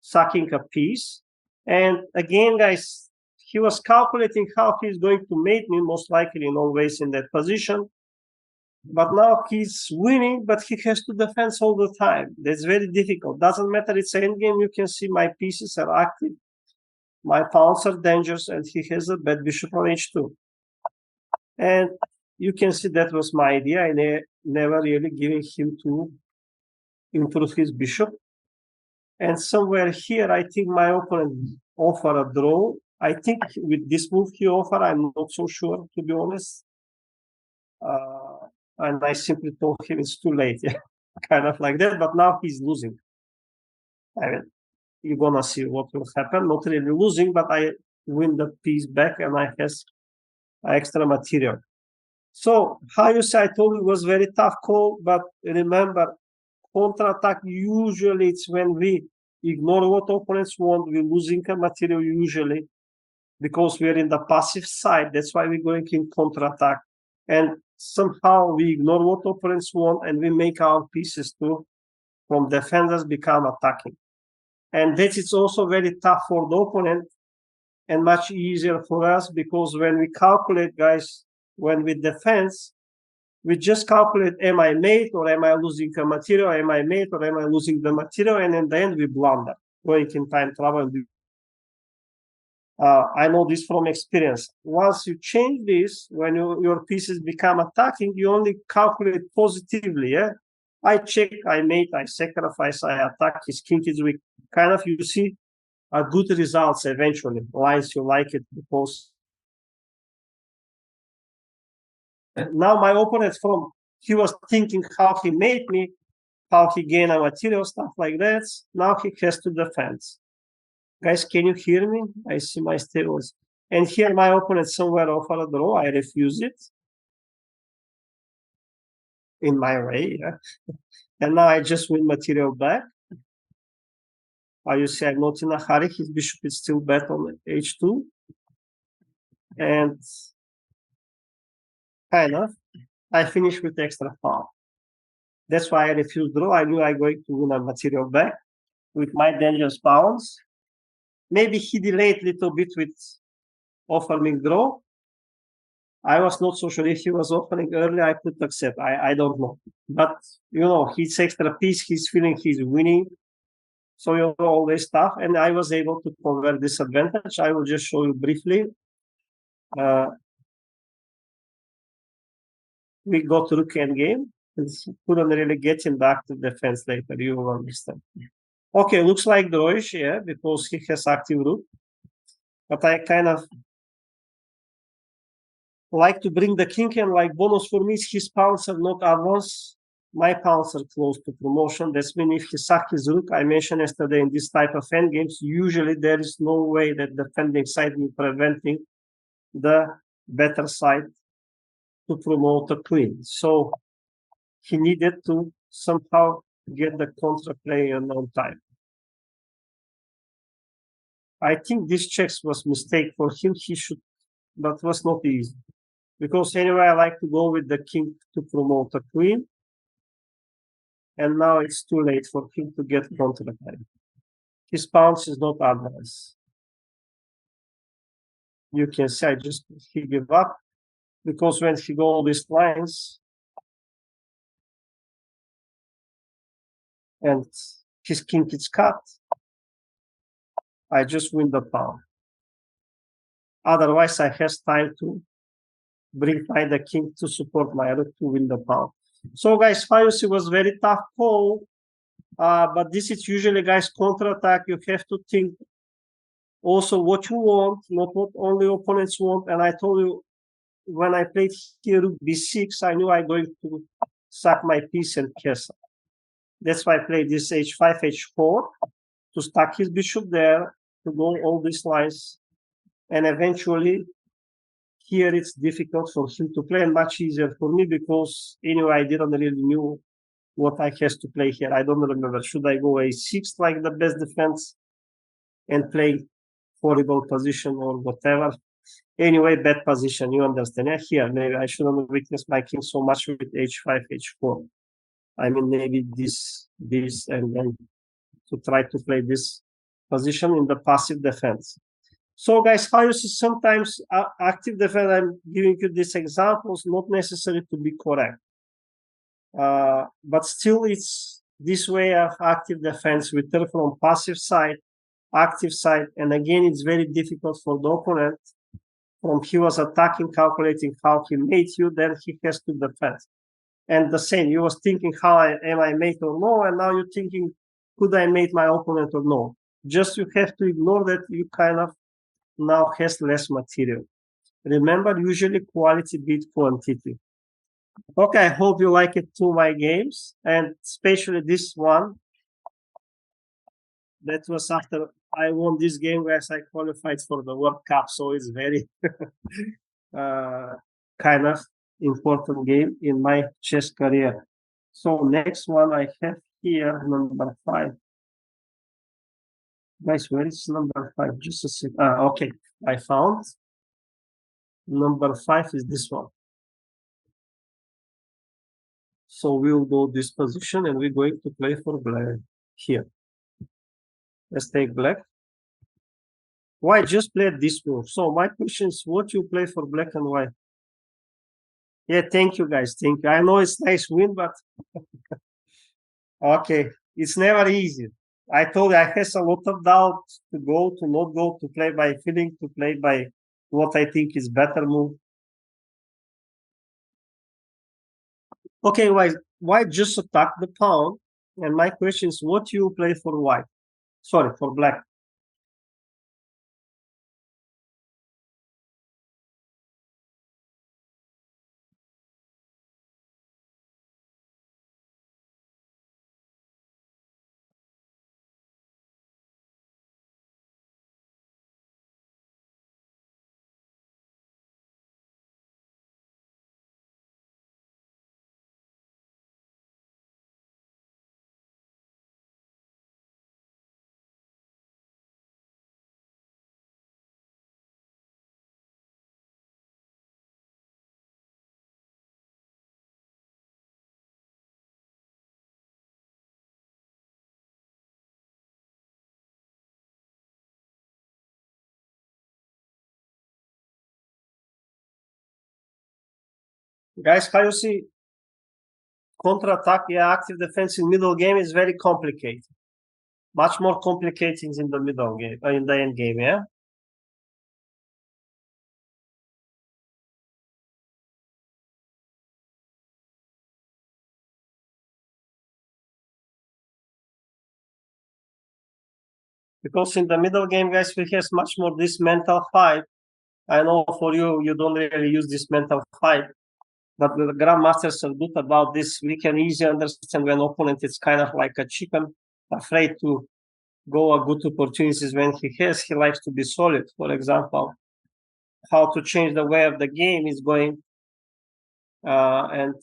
sucking a piece. And again, guys, he was calculating how he's going to mate me, most likely in all ways in that position. But now he's winning, but he has to defend all the time. That's very difficult. Doesn't matter, it's an endgame. You can see my pieces are active. My pawns are dangerous, and he has a bad bishop on h2. And you can see that was my idea. I never really giving him to improve his bishop. And somewhere here, I think my opponent offer a draw. I think with this move he offer, I'm not so sure, to be honest. And I simply told him it's too late, yeah, kind of like that. But now he's losing. I mean, you're gonna see what will happen. Not really losing, but I win the piece back, and I has extra material. So how you say, I told you it was very tough call, but remember, counter-attack usually it's when we ignore what opponents want, we're losing a material usually, because we're in the passive side. That's why we're going in counter-attack. And somehow we ignore what opponents want, and we make our pieces too, from defenders become attacking. And that is also very tough for the opponent and much easier for us, because when we calculate, guys, when we defend, we just calculate, am I mate or am I losing a material? Am I mate or am I losing the material? And in the end, we blunder, going in time travel. I know this from experience. Once you change this, when your pieces become attacking, you only calculate positively, yeah? I check, I mate, I sacrifice, I attack, his king is weak. Kind of, you see, are good results eventually. Lines you like it because now my opponent he was thinking how he made me, how he gained a material, stuff like that. Now he has to defend. Guys, can you hear me? I see my steroids. And here my opponent somewhere offer a draw. I refuse it in my way. Yeah. And now I just win material back. You see, I'm not in a hurry. His bishop is still bet on h2. And kind of, I finish with extra pawn. That's why I refused draw. I knew I going to win a material back with my dangerous pawns. Maybe he delayed a little bit with offering draw. I was not so sure if he was offering early, I could accept. I don't know. But, his extra piece, he's feeling he's winning. So, all this stuff. And I was able to convert this advantage. I will just show you briefly. We got rook endgame. Couldn't really get him back to defense later. You will understand. Okay, looks like drawish, yeah, because he has active rook. But I kind of like to bring the king, and like bonus for me, his pawns are not advanced. My pawns are close to promotion. That's means if he sack his rook, I mentioned yesterday in this type of endgames, usually there is no way that the defending side will preventing the better side to promote a queen. So he needed to somehow get the contra play on time. I think this checks was mistake for him. He should, but was not easy. Because anyway, I like to go with the king to promote a queen. And now it's too late for him to get contra play. His pawns is not advanced. You can see he give up. Because when he go all these lines, and his king is cut, I just win the pawn. Otherwise, I have time to bring by the king to support my rook to win the pawn. So, guys, Fayose was very tough call, but this is usually, guys, counter-attack. You have to think also what you want, not what only opponents want. And I told you, when I played here rook b6, I knew I'm going to sack my piece and castle. That's why I played this h5, h4, to stack his bishop there, to go all these lines. And eventually, here it's difficult for him to play and much easier for me because anyway, I didn't really knew what I has to play here. I don't remember. Should I go a6 like the best defense and play horrible position or whatever? Anyway, bad position, you understand. Yeah, here, maybe I shouldn't weakness my king so much with h5, h4. I mean, maybe this, and then to try to play this position in the passive defense. So, guys, how you see sometimes active defense, I'm giving you these examples, not necessary to be correct. But still, it's this way of active defense. We turn from passive side, active side, and again, it's very difficult for the opponent. From he was attacking, calculating how he made you, then he has to defend. And the same, you was thinking am I mate or no, and now you're thinking, could I mate my opponent or no? Just you have to ignore that you kind of now has less material. Remember, usually quality beat quantity. Okay, I hope you like it too, my games, and especially this one. That was after I won this game, guys. I qualified for the World Cup, so it's very kind of important game in my chess career. So next one I have here, number 5. Guys, where is number 5? Just a second. Okay, I found. Number 5 is this one. So we'll go this position and we're going to play for black here. Let's take black. Why just play this move? So my question is, what you play for black and white? Yeah, thank you, guys. Thank you. I know it's nice win, but okay, it's never easy. I told you I have a lot of doubt to go, to not go, to play by feeling, to play by what I think is better move. Okay, white just attack the pawn. And my question is, what you play for white? Sorry, for black. Guys, how you see counter-attack, yeah, active defense in middle game is very complicated. Much more complicated in the middle game, in the end game, yeah? Because in the middle game, guys, we have much more this mental fight. I know for you, you don't really use this mental fight, but the grandmasters are good about this. We can easily understand when opponent is kind of like a chicken, afraid to go a good opportunities when he likes to be solid. For example, how to change the way of the game is going, and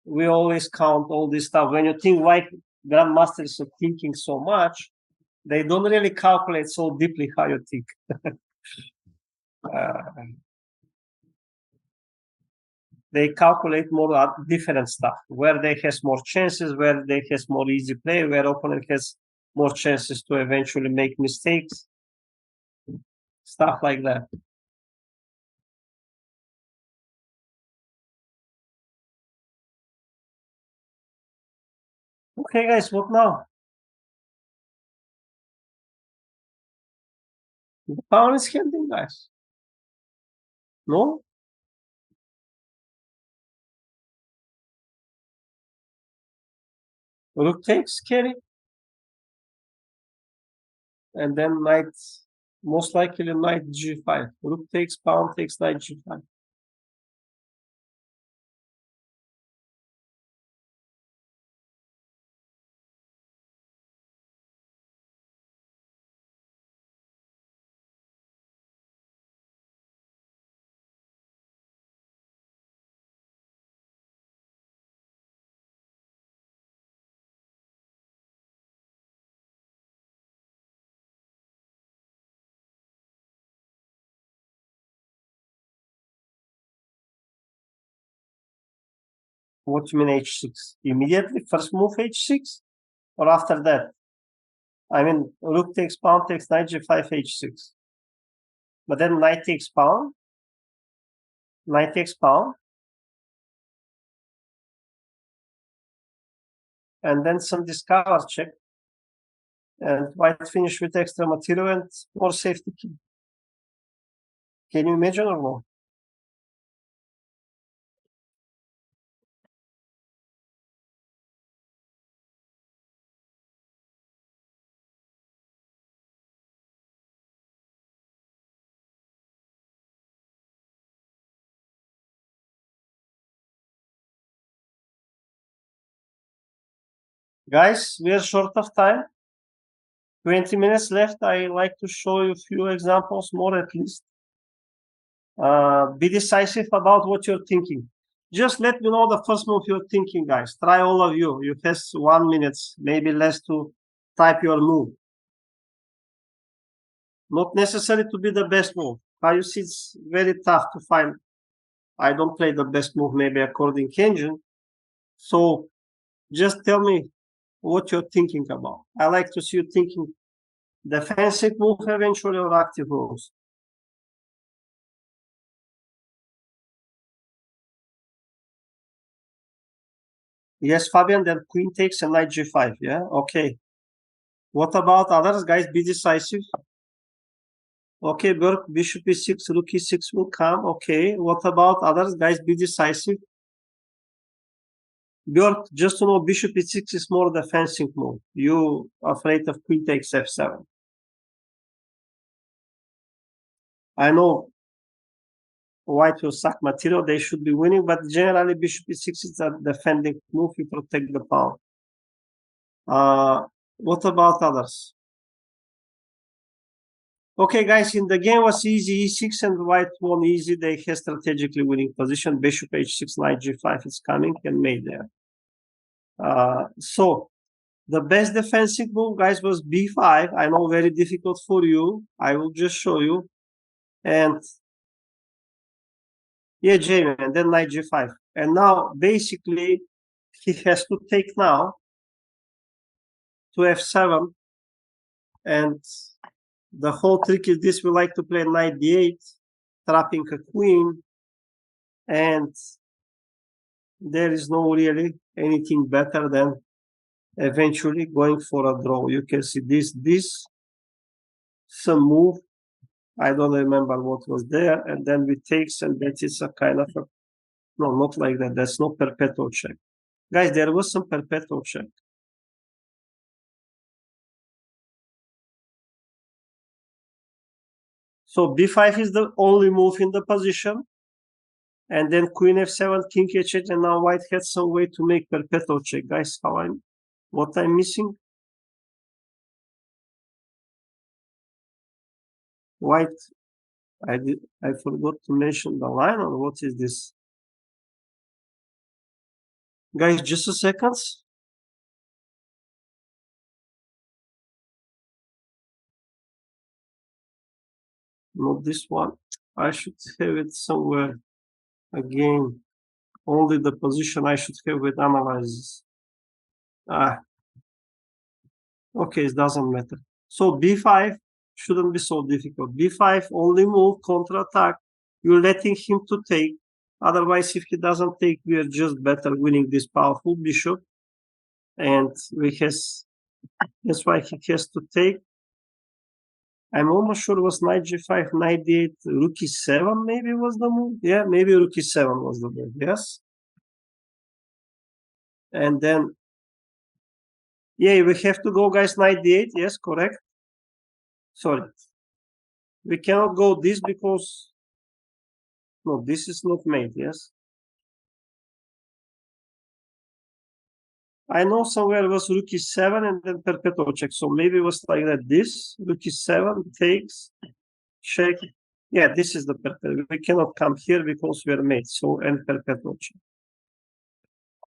we always count all this stuff. When you think white grandmasters are thinking so much, they don't really calculate so deeply how you think. Uh, they calculate more different stuff, where they has more chances, where they has more easy play, where opponent has more chances to eventually make mistakes, stuff like that. Okay, guys, what now? The pawn is handing, guys. No? Rook takes carry, and then knight, most likely knight g5. Rook takes, pawn takes, knight g5. What do you mean h6? Immediately, first move h6? Or after that? I mean, rook takes, pawn takes, knight g5, h6. But then knight takes pawn, knight takes pawn, and then some discover check. And white finish with extra material and more safety key. Can you imagine or no? Guys, we are short of time. 20 minutes left. I like to show you a few examples more at least. Be decisive about what you're thinking. Just let me know the first move you're thinking, guys. Try all of you. You have 1 minute, maybe less to type your move. Not necessary to be the best move. How you see, it's very tough to find. I don't play the best move, maybe according to engine. So just tell me what you're thinking about. I like to see you thinking defensive move eventually or active moves. Yes, Fabian, then queen takes and knight g5. Yeah, okay. What about others, guys? Be decisive. Okay, Burke, bishop e6, rook e6 will come. Okay. What about others, guys? Be decisive. Björk, just to know, bishop e6 is more defensive move. You afraid of queen takes f7. I know white will suck material, they should be winning, but generally bishop e6 is a defending move, you protect the pawn. What about others? Okay, guys, in the game was easy, e6 and white won easy. They have strategically winning position. Bishop h6, knight g5 is coming and made there. So the best defensive move, guys, was b5. I know very difficult for you. I will just show you. And yeah, Jamie, and then knight g5. And now basically he has to take now to f7. And the whole trick is this: we like to play knight d8, trapping a queen, and there is no really anything better than eventually going for a draw. You can see this, some move. I don't remember what was there, and then we takes, and that is a kind of a, no, not like that. That's not perpetual check. Guys, there was some perpetual check. So b5 is the only move in the position. And then queen f7, king h8, and now white has some way to make perpetual check. Guys, what I'm missing? White, I forgot to mention the line, or what is this? Guys, just a second. Not this one. I should have it somewhere. Again, only the position I should have with analysis. Okay, it doesn't matter. So b5 shouldn't be so difficult. b5 only move, counter-attack. You're letting him to take. Otherwise, if he doesn't take, we are just better winning this powerful bishop. And that's why he has to take. I'm almost sure it was knight g5, knight d8, rook e7 maybe was the move. Yeah, maybe rook e7 was the move, yes. And then, yeah, we have to go, guys, knight d8, yes, correct. Sorry. We cannot go this because, no, this is not made, yes. I know somewhere was rook e7 and then perpetual check. So maybe it was like that. This rook e7 takes, check. Yeah, this is the perpetual. We cannot come here because we are made. So and perpetual check.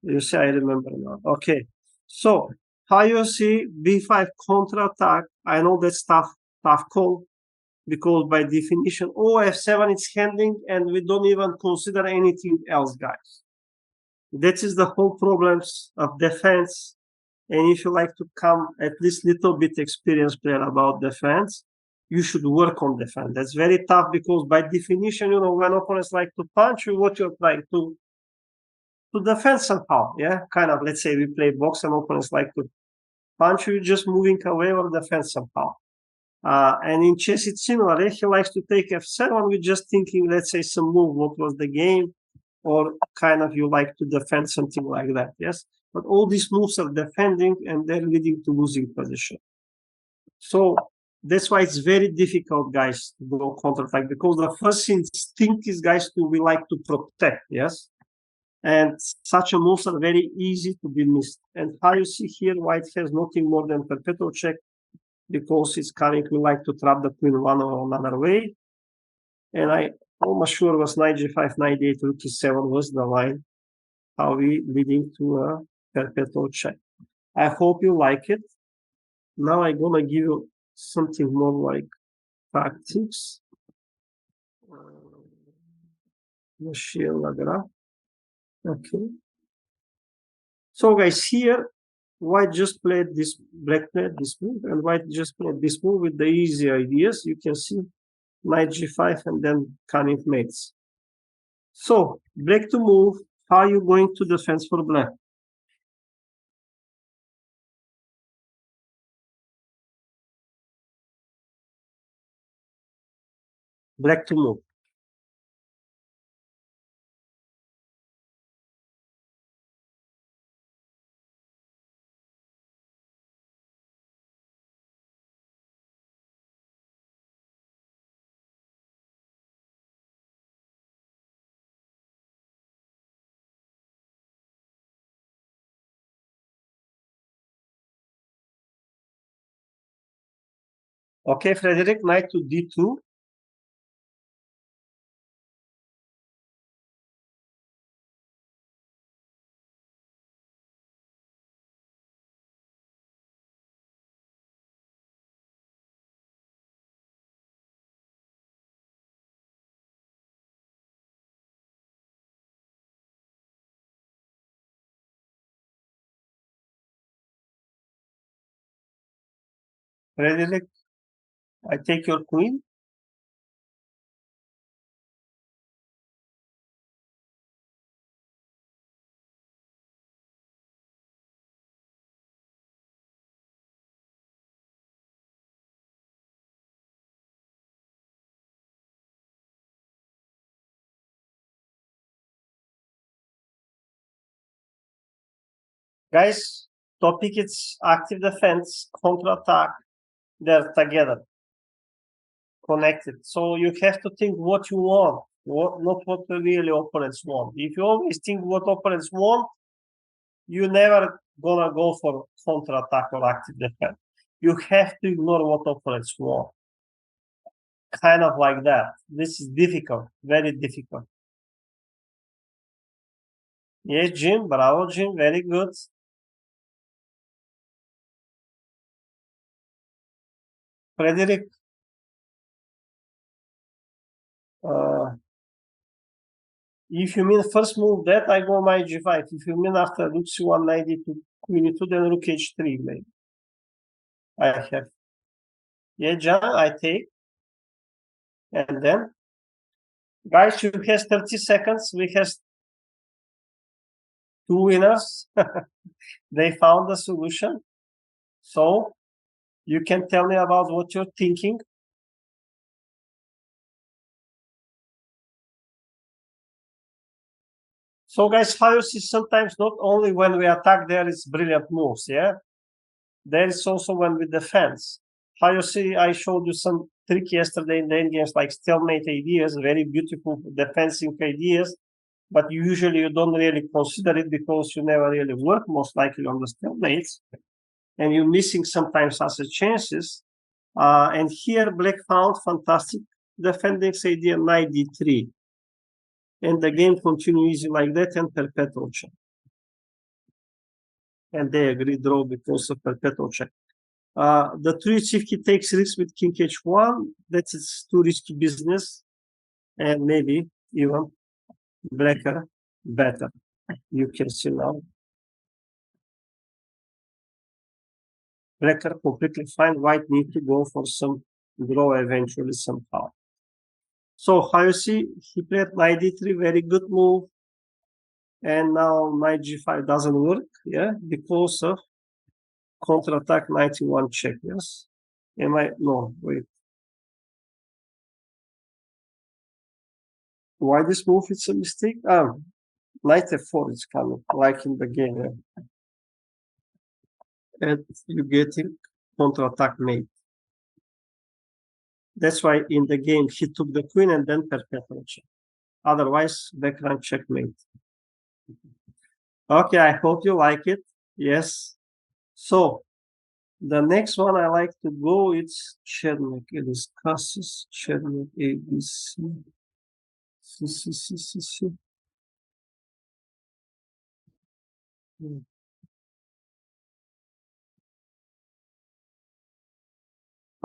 You see, I remember now. Okay. So how you see b5 counter-attack? I know that's tough call because by definition, f7 is handling and we don't even consider anything else, guys. That is the whole problems of defense. And if you like to come at least little bit experienced player about defense, you should work on defense. That's very tough because by definition, when opponents like to punch you, what you're trying to defend somehow. Yeah, kind of. Let's say we play box and opponents like to punch you, just moving away or defend somehow. And in chess, it's similar. He likes to take f7. We're just thinking, let's say, some move. What was the game? Or kind of you like to defend something like that. Yes. But all these moves are defending and they're leading to losing position. So that's why it's very difficult, guys, to go counter-attack because the first instinct is, guys, we like to protect, yes? And such a moves are very easy to be missed. And how you see here, white has nothing more than perpetual check because it's coming, we like to trap the queen one or another way. And I almost sure was knight g5, knight d8, rook e7 was the line, how we leading to a perpetual check. I hope you like it. Now I'm gonna give you something more like tactics. Machine Lagra. Okay. So guys, here white just played this, black played this move, and white just played this move with the easy ideas. You can see knight g5 and then coming mates. So black to move. How are you going to defend for black? Black to move. Okay, Frederick, knight to d2. Frederick, I take your queen. Guys, topic is active defense, counter-attack. They're together, connected. So you have to think what you want, not what the really opponents want. If you always think what opponents want, you never gonna go for counter-attack or active defense. You have to ignore what opponents want. Kind of like that. This is difficult, very difficult. Yes, Jim, bravo, Jim, very good. Frederick, uh, if you mean first move that, I go my g5. If you mean after rook c1, knight d2, queen e2, then rook h3, maybe. I have. Yeah, John, I take. And then, guys, you have 30 seconds. We have two winners. They found the solution. So you can tell me about what you're thinking. So, guys, how you see sometimes not only when we attack there is brilliant moves, yeah? There is also when we defend. How you see, I showed you some trick yesterday in the end games, like stalemate ideas, very beautiful defensive ideas, but usually you don't really consider it because you never really work most likely on the stalemates, and you're missing sometimes as chances. And here Black found fantastic defending idea knight d3, and the game continues like that and perpetual check. And they agree draw because of perpetual check. The truth if he takes risks with king h1, that is too risky business, and maybe even blacker better. You can see now. Blacker completely fine. White need to go for some draw eventually somehow. So how you see, he played knight d3, very good move. And now knight g5 doesn't work, yeah, because of counter-attack knight e1 check, yes? Am I, no, wait. Why this move is a mistake? Knight f4 is coming, like in the game, yeah. And you getting counter-attack mate. That's why in the game he took the queen and then perpetual check. Otherwise, background checkmate. Okay, I hope you like it. Yes. So the next one I like to go, it's Chernik. It discusses Chernik ABC. C.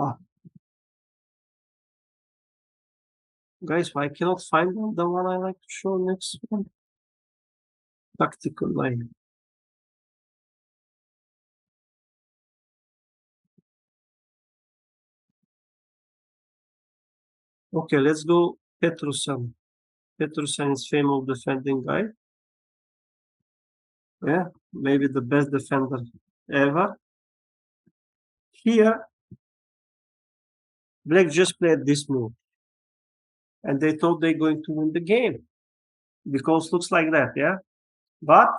Ah, guys, I cannot find the one I like to show next one. Tactical line. Okay, let's go Petrusan. Petrusan is famous defending guy. Yeah, maybe the best defender ever. Here, Black just played this move, and they thought they're going to win the game because looks like that, yeah. But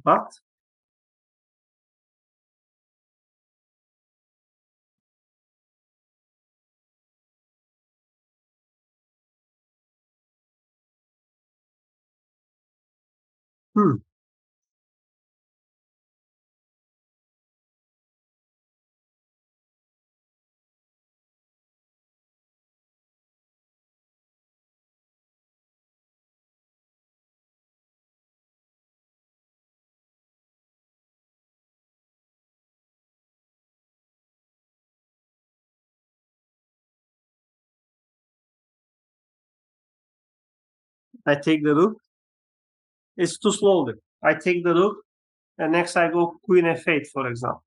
but hmm, I take the rook. It's too slowly. I take the rook, and next I go queen f8, for example.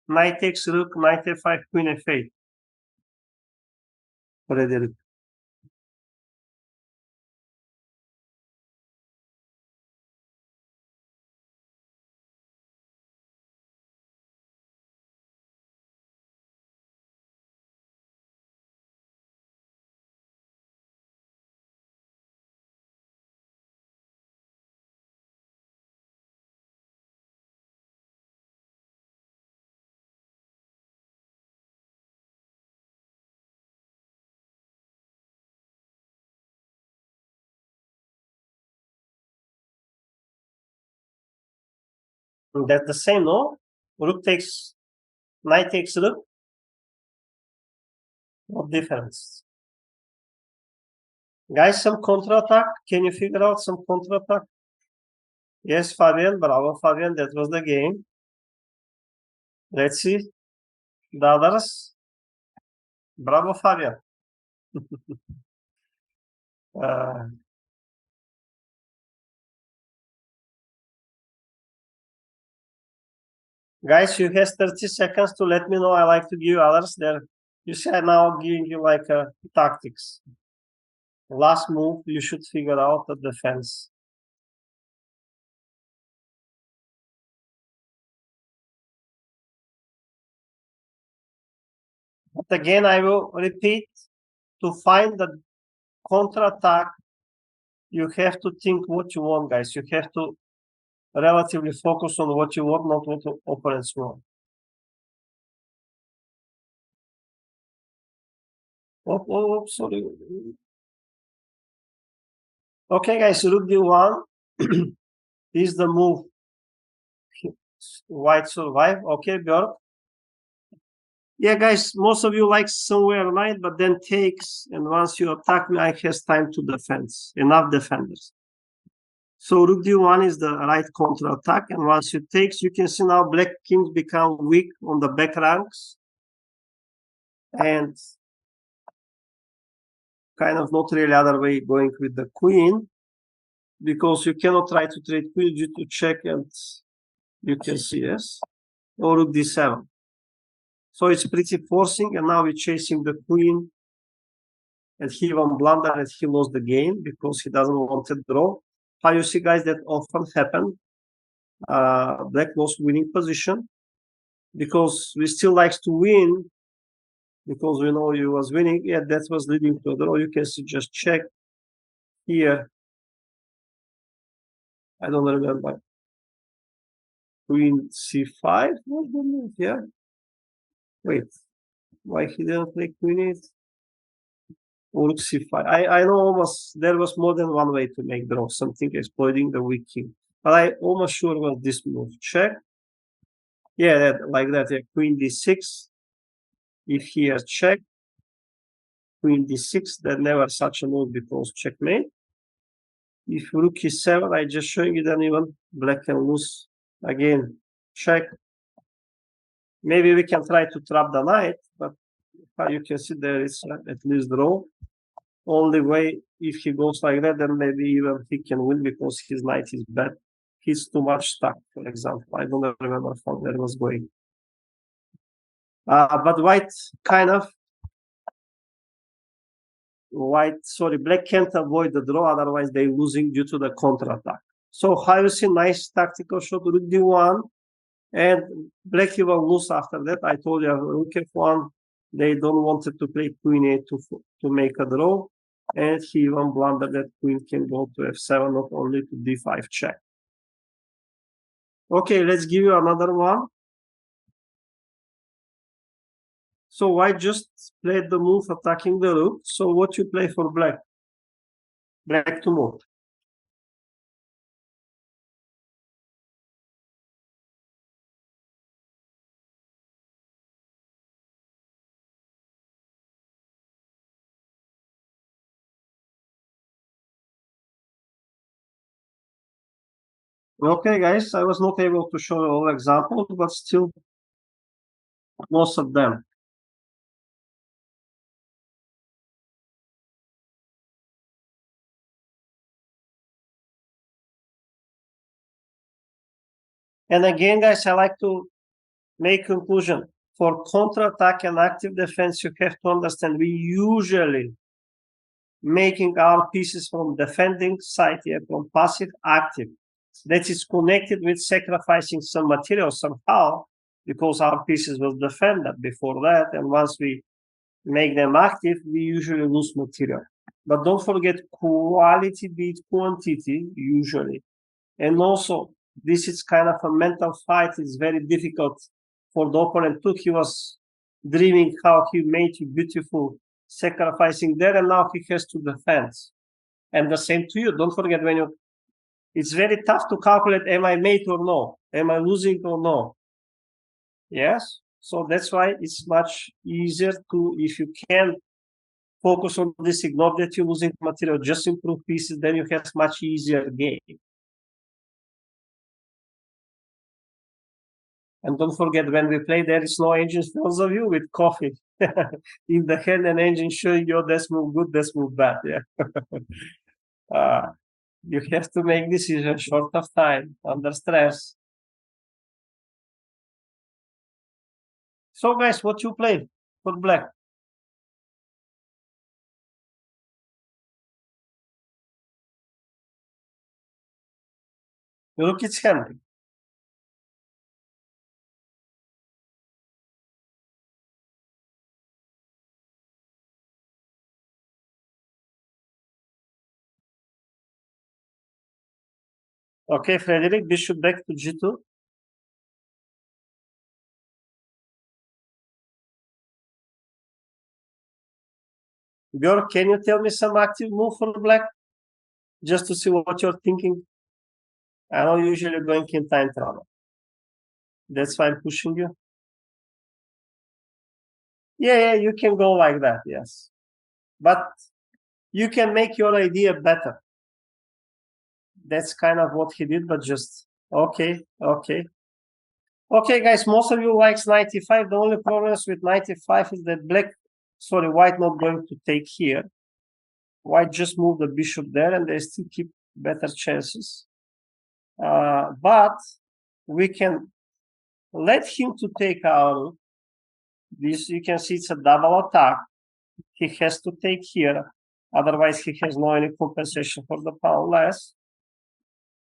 Knight takes rook, knight f5, queen f8. Already rook. And that's the same, no? Rook takes, knight takes rook. What difference? Guys, some counter-attack. Can you figure out some counter-attack? Yes, Fabian. Bravo, Fabian. That was the game. Let's see. The others. Bravo, Fabian. uh, guys, you have 30 seconds to let me know. I like to give others there. You see, I'm now giving you like tactics. Last move, you should figure out the defense. But again, I will repeat, to find the counter-attack, you have to think what you want, guys. You have to relatively focus on what you want, not what the opponents want. Oh, sorry. Okay, guys, rook d1 is the move. White survive. Okay, Björk. Yeah, guys, most of you like somewhere knight, but then takes, and once you attack me, I has time to defend. Enough defenders. So rook d1 is the right counter attack, and once you takes, you can see now black kings become weak on the back ranks, and kind of not really other way going with the queen, because you cannot try to trade queen due to check, and you can see yes, or rook d7. So it's pretty forcing, and now we're chasing the queen, and he even blundered and he lost the game because he doesn't want to draw. How you see, guys, that often happen. Black lost winning position because we still likes to win because we know he was winning. Yeah, that was leading to a draw. You can see just check here. I don't remember. Queen c5 was the move, yeah. Wait, why he didn't play queen 8? Rook c5. I know almost there was more than one way to make draw, something exploiting the weak king. But I almost sure was this move. Check. Yeah, that, like that. Yeah, queen d6. If he has check, queen d6, that never such a move because checkmate. If rook e7, I just showing you then even black can lose again. Check. Maybe we can try to trap the knight, but you can see there is at least draw. Only way if he goes like that, then maybe even he can win because his knight is bad. He's too much stuck, for example. I don't remember how that was going. But white kind of black can't avoid the draw, otherwise they're losing due to the counter-attack. So how you see, nice tactical shot, rook d1, and black he will lose after that. I told you, rook f1, they don't want to play queen a to make a draw, and he even blundered that queen can go to f7, not only to d5 check. Okay, let's give you another one. So white just played the move attacking the rook. So what you play for black? Black to move. Okay, guys, I was not able to show all examples, but still most of them. And again, guys, I like to make conclusion. For counterattack and active defense, you have to understand we usually making our pieces from defending side here, from passive active. That is connected with sacrificing some material somehow, because our pieces was defended before that, and once we make them active, we usually lose material. But don't forget, quality beats quantity, usually. And also, this is kind of a mental fight. It's very difficult for the opponent too. He was dreaming how he made you beautiful, sacrificing there, and now he has to defend. And the same to you. Don't forget, when you, it's very tough to calculate, am I mate or no? Am I losing or no? Yes. So that's why it's much easier to, if you can focus on this, ignore that you're losing material, just improve pieces, then you have much easier game. And don't forget, when we play, there is no engine fields of you with coffee in the hand and engine showing you this move good, this move bad. Yeah. You have to make decisions short of time, under stress. So, guys, what you play for black? Look, it's handling. Okay, Frederick, bishop back to g2. Björk, can you tell me some active move for black? Just to see what you're thinking. I know you're usually going in time trouble. That's why I'm pushing you. Yeah, you can go like that, yes. But you can make your idea better. That's kind of what he did, but just, okay. Okay, guys, most of you likes 95. The only problems with 95 is that white not going to take here. White just move the bishop there, and they still keep better chances. But we can let him to take our this. You can see it's a double attack. He has to take here, otherwise he has no any compensation for the pawn less.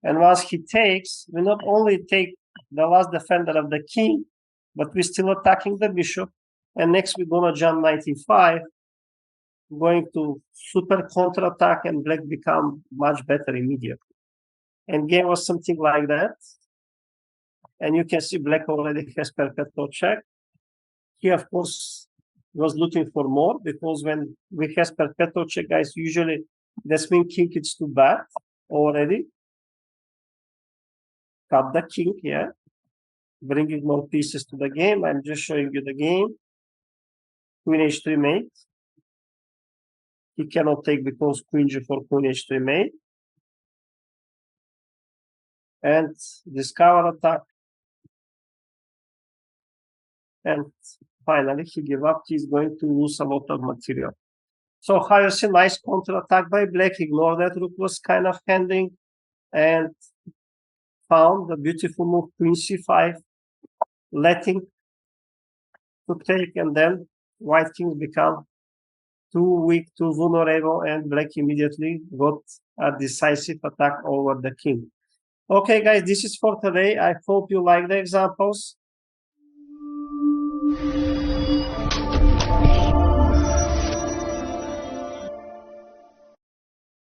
And once he takes, we not only take the last defender of the king, but we're still attacking the bishop. And next we're gonna jump 95, going to super counterattack, and black become much better immediately. And game was something like that. And you can see black already has perpetual check. He, of course, was looking for more, because when we have perpetual check, guys, usually that's mean king is too bad already. Cut the king, yeah. Bringing more pieces to the game. I'm just showing you the game. Queen h3 mate. He cannot take because queen g4, queen h3 mate. And discover attack. And finally, he gave up. He's going to lose a lot of material. So how you see, nice counter-attack by black. Ignore that rook was kind of handing, and found the beautiful move, queen c5, letting to take, and then white kings become too weak, too vulnerable, and black immediately got a decisive attack over the king. Okay, guys, this is for today. I hope you like the examples.